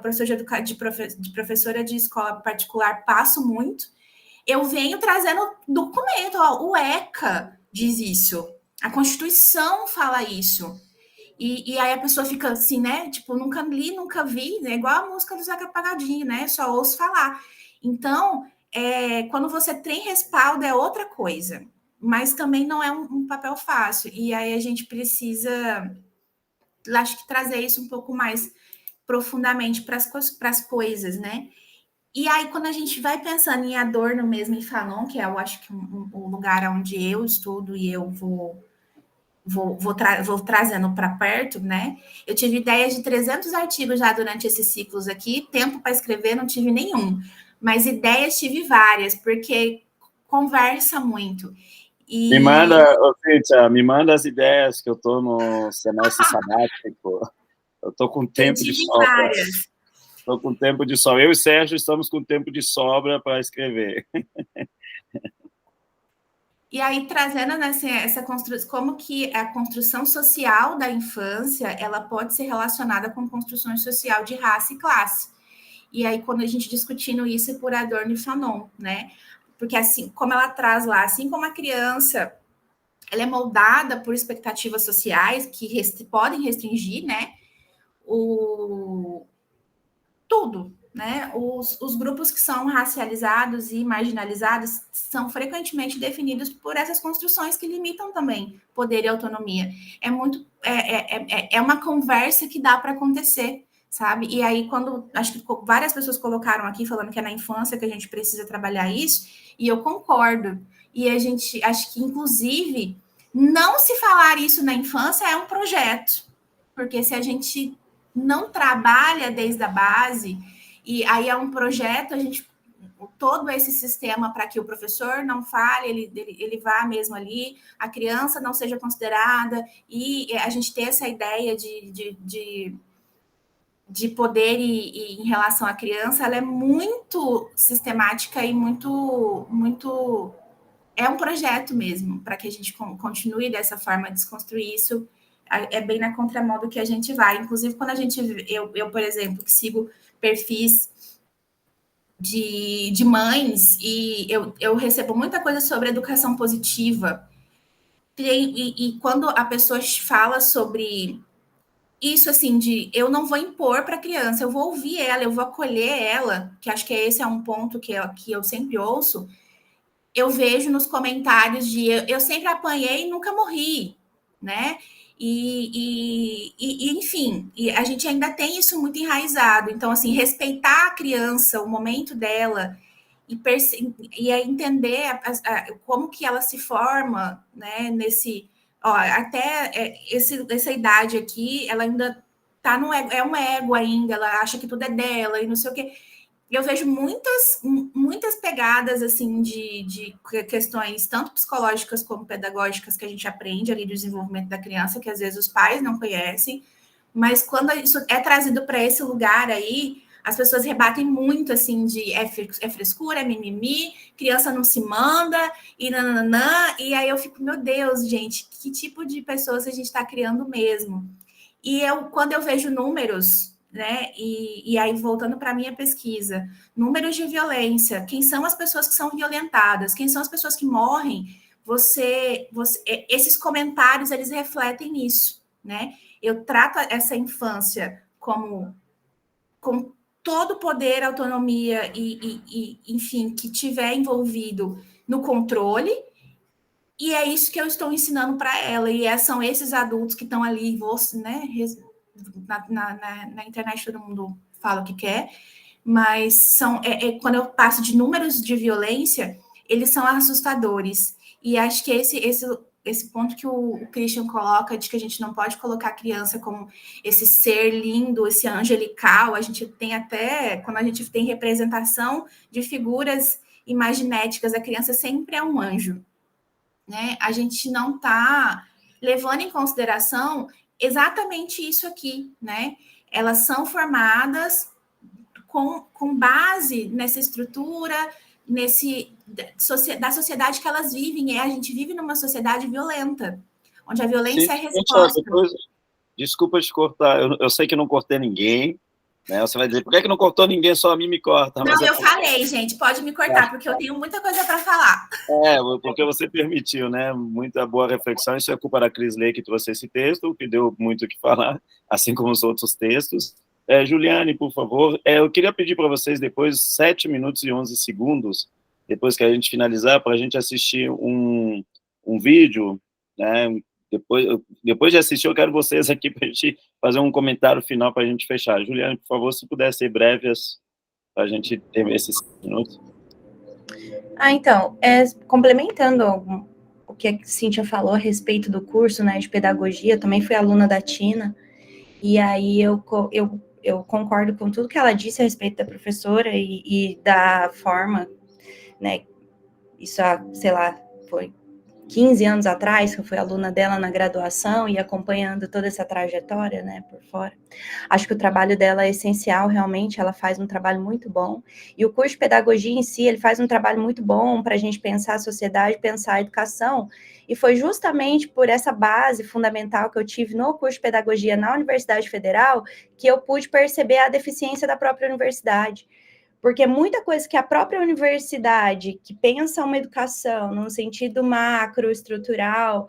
Speaker 9: professora de professora de escola particular, passo muito, eu venho trazendo documento, o ECA diz isso, a Constituição fala isso, e aí a pessoa fica assim, né, tipo, nunca li, nunca vi, né, igual a música do Zeca Pagodinho, né, só ouço falar. Então, quando você tem respaldo é outra coisa, mas também não é um papel fácil, e aí a gente precisa, acho que trazer isso um pouco mais profundamente para as coisas, né? E aí, quando a gente vai pensando em Adorno mesmo em Fanon, que é, eu acho que um lugar onde eu estudo e eu vou trazendo para perto, né? Eu tive ideias de 300 artigos já durante esses ciclos aqui, tempo para escrever não tive nenhum, mas ideias tive várias, porque conversa muito.
Speaker 2: Me manda, Cíntia, me manda as ideias, que eu estou no semestre sabático. Eu estou com tempo de sobra. Estou com tempo de sobra. Eu e Sérgio estamos com tempo de sobra para escrever.
Speaker 9: E aí, trazendo, né, assim, essa construção, como que a construção social da infância, ela pode ser relacionada com construções social de raça e classe. E aí, quando a gente discutindo isso por Adorno e Fanon, né? Porque assim, como ela traz lá, assim como a criança, ela é moldada por expectativas sociais que podem restringir, né? Tudo, né? Os grupos que são racializados e marginalizados são frequentemente definidos por essas construções que limitam também poder e autonomia. É uma conversa que dá para acontecer, sabe? E aí, acho que várias pessoas colocaram aqui falando que é na infância que a gente precisa trabalhar isso, e eu concordo. E a gente, acho que, inclusive, não se falar isso na infância é um projeto, porque se a gente não trabalha desde a base, e aí é um projeto, todo esse sistema para que o professor não fale, ele vá mesmo ali, a criança não seja considerada, e a gente ter essa ideia de poder em relação à criança, ela é muito sistemática e muito é um projeto mesmo, para que a gente continue dessa forma a desconstruir isso. É bem na contramão do que a gente vai. Inclusive, quando eu, por exemplo, que sigo perfis de mães, e eu recebo muita coisa sobre educação positiva, e quando a pessoa fala sobre isso, assim, de eu não vou impor para a criança, eu vou ouvir ela, eu vou acolher ela, que acho que esse é um ponto que eu sempre ouço, eu vejo nos comentários de eu sempre apanhei e nunca morri, né? Enfim, e a gente ainda tem isso muito enraizado. Então, assim, respeitar a criança, o momento dela, e entender como que ela se forma, né? Até essa idade aqui, ela ainda tá no ego, é um ego ainda, ela acha que tudo é dela e não sei o quê. Eu vejo muitas pegadas assim de questões tanto psicológicas como pedagógicas que a gente aprende ali do desenvolvimento da criança, que às vezes os pais não conhecem, mas quando isso é trazido para esse lugar aí, as pessoas rebatem muito assim de é frescura, é mimimi, criança não se manda, e nananã, e aí eu fico, meu Deus, gente, que tipo de pessoas a gente está criando mesmo? E quando eu vejo números, né, e aí voltando para a minha pesquisa, números de violência, quem são as pessoas que são violentadas, quem são as pessoas que morrem, esses comentários, eles refletem nisso, né? Eu trato essa infância com todo o poder, autonomia enfim, que tiver envolvido no controle, e é isso que eu estou ensinando para ela, e são esses adultos que estão ali, né, na internet todo mundo fala o que quer, mas quando eu passo de números de violência, eles são assustadores, e acho que esse ponto que o Christian coloca, de que a gente não pode colocar a criança como esse ser lindo, esse angelical, a gente tem até, quando a gente tem representação de figuras imaginéticas, a criança sempre é um anjo, né? A gente não está levando em consideração exatamente isso aqui, né? Elas são formadas com base nessa estrutura, da sociedade que elas vivem. A gente vive numa sociedade violenta, onde a violência é resposta.
Speaker 2: Desculpa te cortar, eu sei que não cortei ninguém, né? Você vai dizer, por que não cortou ninguém, só a mim me corta?
Speaker 9: Não, eu falei, gente, pode me cortar, porque eu tenho muita coisa para falar.
Speaker 2: Porque você permitiu, né? Muita boa reflexão, isso é culpa da Crisley que trouxe esse texto, que deu muito o que falar, assim como os outros textos. Juliane, por favor, eu queria pedir para vocês depois 7 minutos e 11 segundos, depois que a gente finalizar, para a gente assistir um vídeo, né? Depois de assistir, eu quero vocês aqui para a gente fazer um comentário final para a gente fechar. Juliane, por favor, se puder ser breves, para a gente ter esses minutos.
Speaker 6: Então, complementando o que a Cíntia falou a respeito do curso, né, de pedagogia, eu também fui aluna da Tina, e aí eu concordo com tudo que ela disse a respeito da professora e da forma, né, isso, sei lá, foi 15 anos atrás, que eu fui aluna dela na graduação e acompanhando toda essa trajetória, né, por fora. Acho que o trabalho dela é essencial, realmente, ela faz um trabalho muito bom. E o curso de pedagogia em si, ele faz um trabalho muito bom para a gente pensar a sociedade, pensar a educação. E foi justamente por essa base fundamental que eu tive no curso de pedagogia na Universidade Federal que eu pude perceber a deficiência da própria universidade. Porque muita coisa que a própria universidade, que pensa uma educação num sentido macro, estrutural,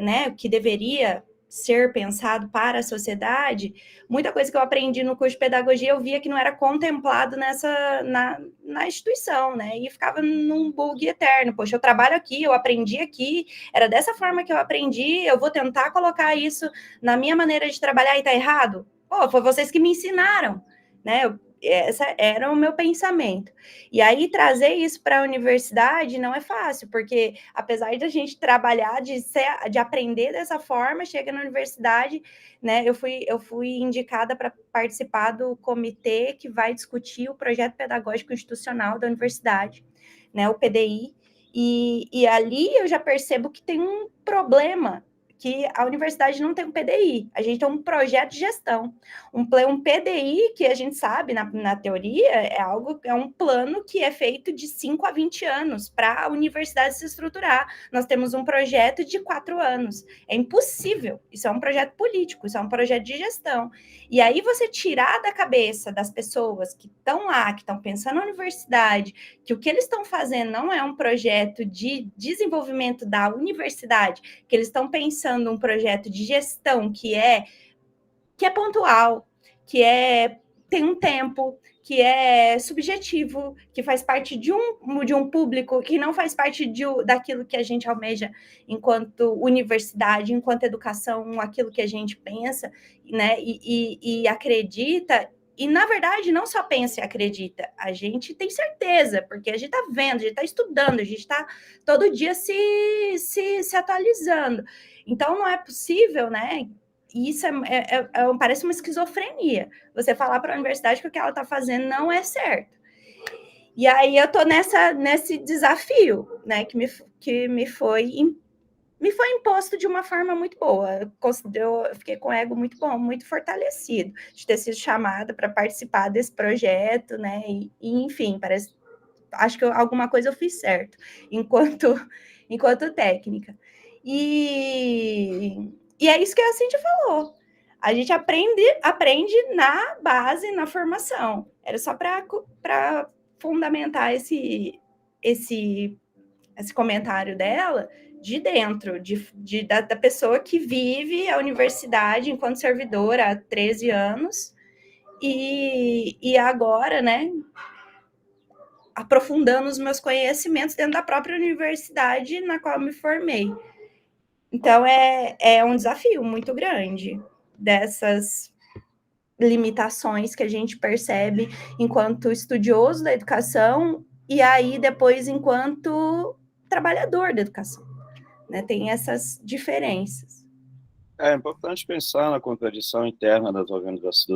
Speaker 6: né, que deveria ser pensado para a sociedade, muita coisa que eu aprendi no curso de pedagogia, eu via que não era contemplado na instituição, né, e ficava num bug eterno. Poxa, eu trabalho aqui, eu aprendi aqui, era dessa forma que eu aprendi, eu vou tentar colocar isso na minha maneira de trabalhar e tá errado? Pô, foi vocês que me ensinaram, né, esse era o meu pensamento. E aí, trazer isso para a universidade não é fácil, porque apesar de a gente trabalhar, de aprender dessa forma, chega na universidade, né? Eu fui indicada para participar do comitê que vai discutir o projeto pedagógico institucional da universidade, né? O PDI. E ali eu já percebo que tem um problema, que a universidade não tem um PDI, a gente tem um projeto de gestão. Um PDI, que a gente sabe, na teoria, é um plano que é feito de 5 a 20 anos para a universidade se estruturar. Nós temos um projeto de 4 anos. É impossível. Isso é um projeto político, isso é um projeto de gestão. E aí você tirar da cabeça das pessoas que estão lá, que estão pensando na universidade, que o que eles estão fazendo não é um projeto de desenvolvimento da universidade, que eles estão pensando um projeto de gestão que é pontual, que tem um tempo, que é subjetivo, que faz parte de um público, que não faz parte daquilo que a gente almeja enquanto universidade, enquanto educação, aquilo que a gente pensa, né, e acredita. E, na verdade, não só pensa e acredita, a gente tem certeza, porque a gente está vendo, a gente está estudando, a gente está todo dia se atualizando. Então, não é possível, né, isso parece uma esquizofrenia. Você falar para a universidade que o que ela está fazendo não é certo. E aí eu estou nesse desafio, né, que me foi imposto de uma forma muito boa. Eu fiquei com o ego muito bom, muito fortalecido, de ter sido chamada para participar desse projeto, né? E enfim, acho que alguma coisa eu fiz certo, enquanto técnica. E é isso que a Cíntia falou. A gente aprende na base, na formação. Era só para fundamentar esse comentário dela de dentro, da pessoa que vive a universidade enquanto servidora há 13 anos e agora, né, aprofundando os meus conhecimentos dentro da própria universidade na qual eu me formei. Então, é um desafio muito grande dessas limitações que a gente percebe enquanto estudioso da educação e aí depois enquanto trabalhador da educação, né? Tem essas diferenças.
Speaker 2: É importante pensar na contradição interna dos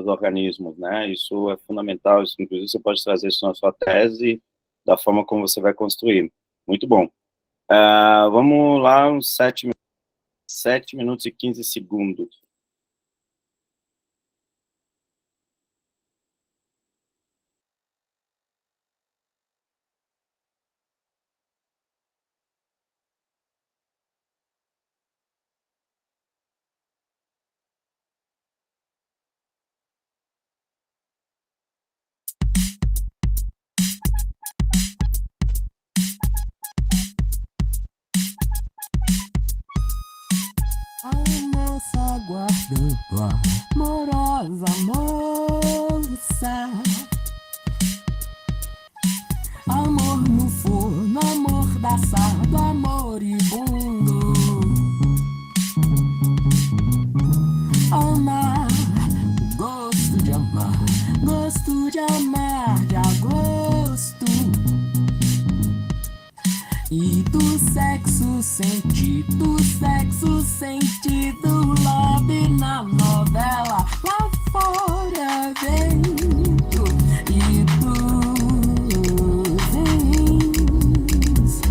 Speaker 2: organismos, né? Isso é fundamental, isso, inclusive você pode trazer isso na sua tese, da forma como você vai construir. Muito bom. Vamos lá, uns 7 minutos e 15 segundos.
Speaker 10: Guardando a amorosa moça, amor no forno, amordaçado, amoribundo, amar, gosto de amar de agosto, e do sexo sentido, love na novela, lá fora vento, e tu vens,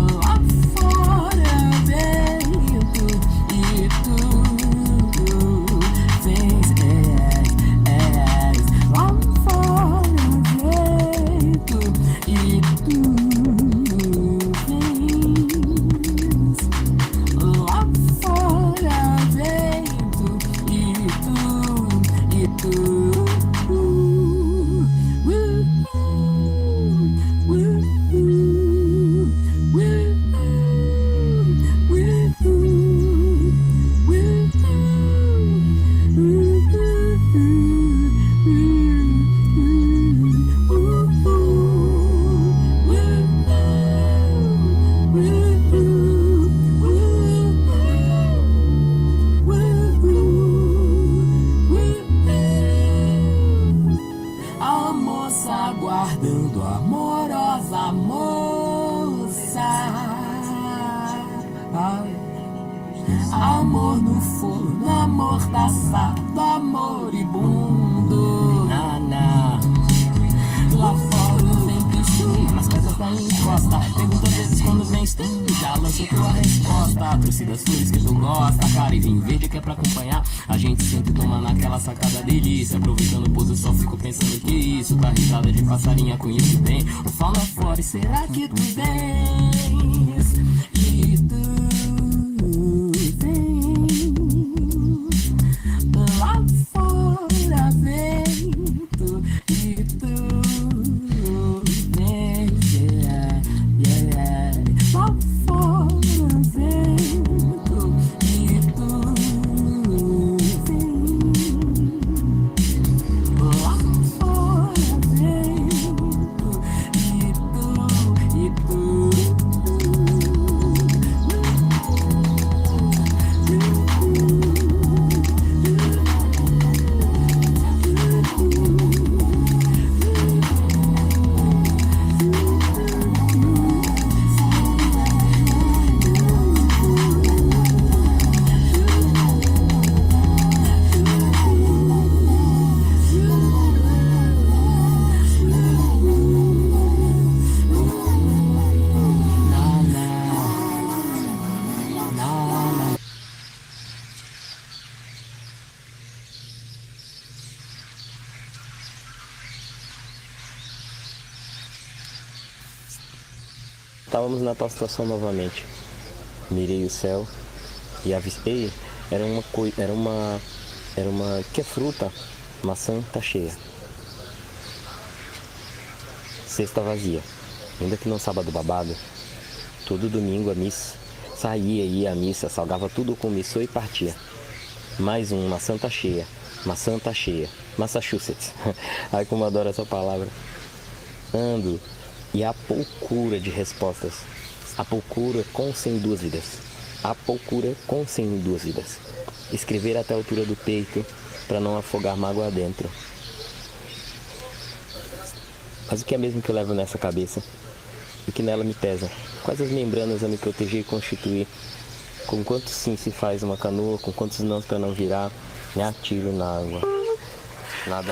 Speaker 10: lá fora vento, e tu vens, lá fora vento, e tu amor no forno, amordaçado, amoribundo, naná. Lá fora o vento chuva, as pedras da encosta. Pergunta às vezes quando vem tu já lança tua resposta. Trouxe das flores que tu gosta, cara, e vinho verde que é pra acompanhar. A gente sempre toma naquela sacada delícia. Aproveitando o pôr do sol, fico pensando que isso. Da risada de passarinha conheço bem. O fala fora, e será que tu vens? E tu lá fora vento, e tu vens, lá fora vento, e tu vens, lá fora vento, e tu
Speaker 11: Estávamos na tal situação novamente. Mirei o céu e avistei, era uma que é fruta? Maçã tá cheia. Cesta vazia. Ainda que não sábado babado, todo domingo a missa. Saía, ia à missa, salgava tudo com missô e partia. Mais um, maçã tá cheia. Maçã tá cheia. Massachusetts. Ai, como eu adoro essa palavra. Ando e há procura de respostas. A procura com sem dúvidas. A procura com sem dúvidas. Escrever até a altura do peito para não afogar mágoa dentro. Mas o que é mesmo que eu levo nessa cabeça? O que nela me pesa? Quais as membranas a me proteger e constituir? Com quantos sim se faz uma canoa, com quantos não para não virar? Me atiro na água. Nada.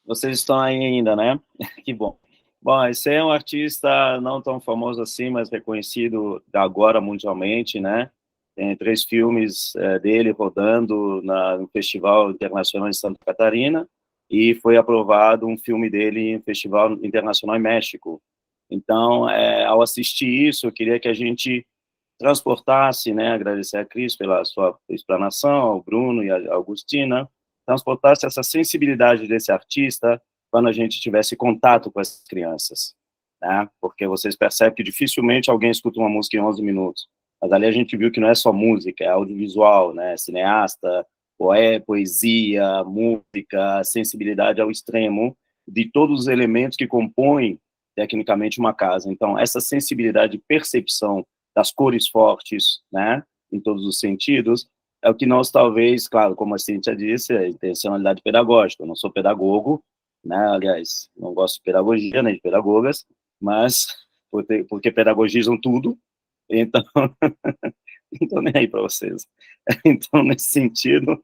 Speaker 2: Vocês estão aí ainda, né? Que bom. Bom, esse é um artista não tão famoso assim, mas reconhecido agora mundialmente, né? Tem 3 filmes dele rodando no Festival Internacional de Santa Catarina e foi aprovado um filme dele em Festival Internacional em México. Então, ao assistir isso, eu queria que a gente transportasse, né? Agradecer a Cris pela sua explanação, ao Bruno e a Augustina, transportasse essa sensibilidade desse artista quando a gente tivesse contato com as crianças, né? Porque vocês percebem que dificilmente alguém escuta uma música em 11 minutos, mas ali a gente viu que não é só música, é audiovisual, né? Cineasta, poesia, música, sensibilidade ao extremo de todos os elementos que compõem tecnicamente uma casa. Então, essa sensibilidade de percepção das cores fortes, né? Em todos os sentidos, é o que nós talvez, claro, como a Cíntia disse, é intencionalidade pedagógica. Eu não sou pedagogo, né? Aliás, não gosto de pedagogia, nem de pedagogas, mas porque pedagogizam tudo, então não estou nem aí para vocês. Então, nesse sentido,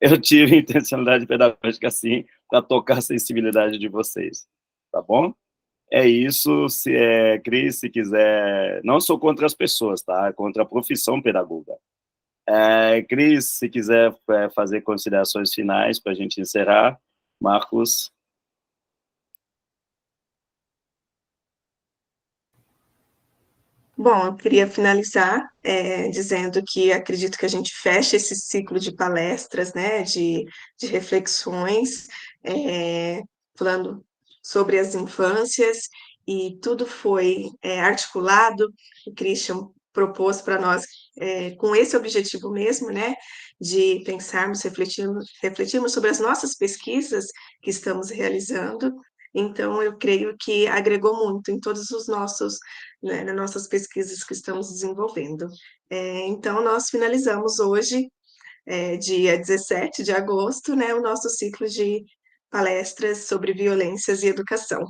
Speaker 2: eu tive intencionalidade pedagógica, sim, para tocar a sensibilidade de vocês, tá bom? É isso, Cris, se quiser... Não sou contra as pessoas, tá? Contra a profissão pedagoga. Cris, se quiser fazer considerações finais para a gente encerrar. Marcos.
Speaker 1: Bom, eu queria finalizar dizendo que acredito que a gente feche esse ciclo de palestras, né, de reflexões, falando sobre as infâncias, e tudo foi articulado, o Christian propôs para nós com esse objetivo mesmo, né, de pensarmos, refletirmos sobre as nossas pesquisas que estamos realizando. Então, eu creio que agregou muito em todos os nossos, né, nas nossas pesquisas que estamos desenvolvendo. Então, nós finalizamos hoje, dia 17 de agosto, né, o nosso ciclo de palestras sobre violências e educação.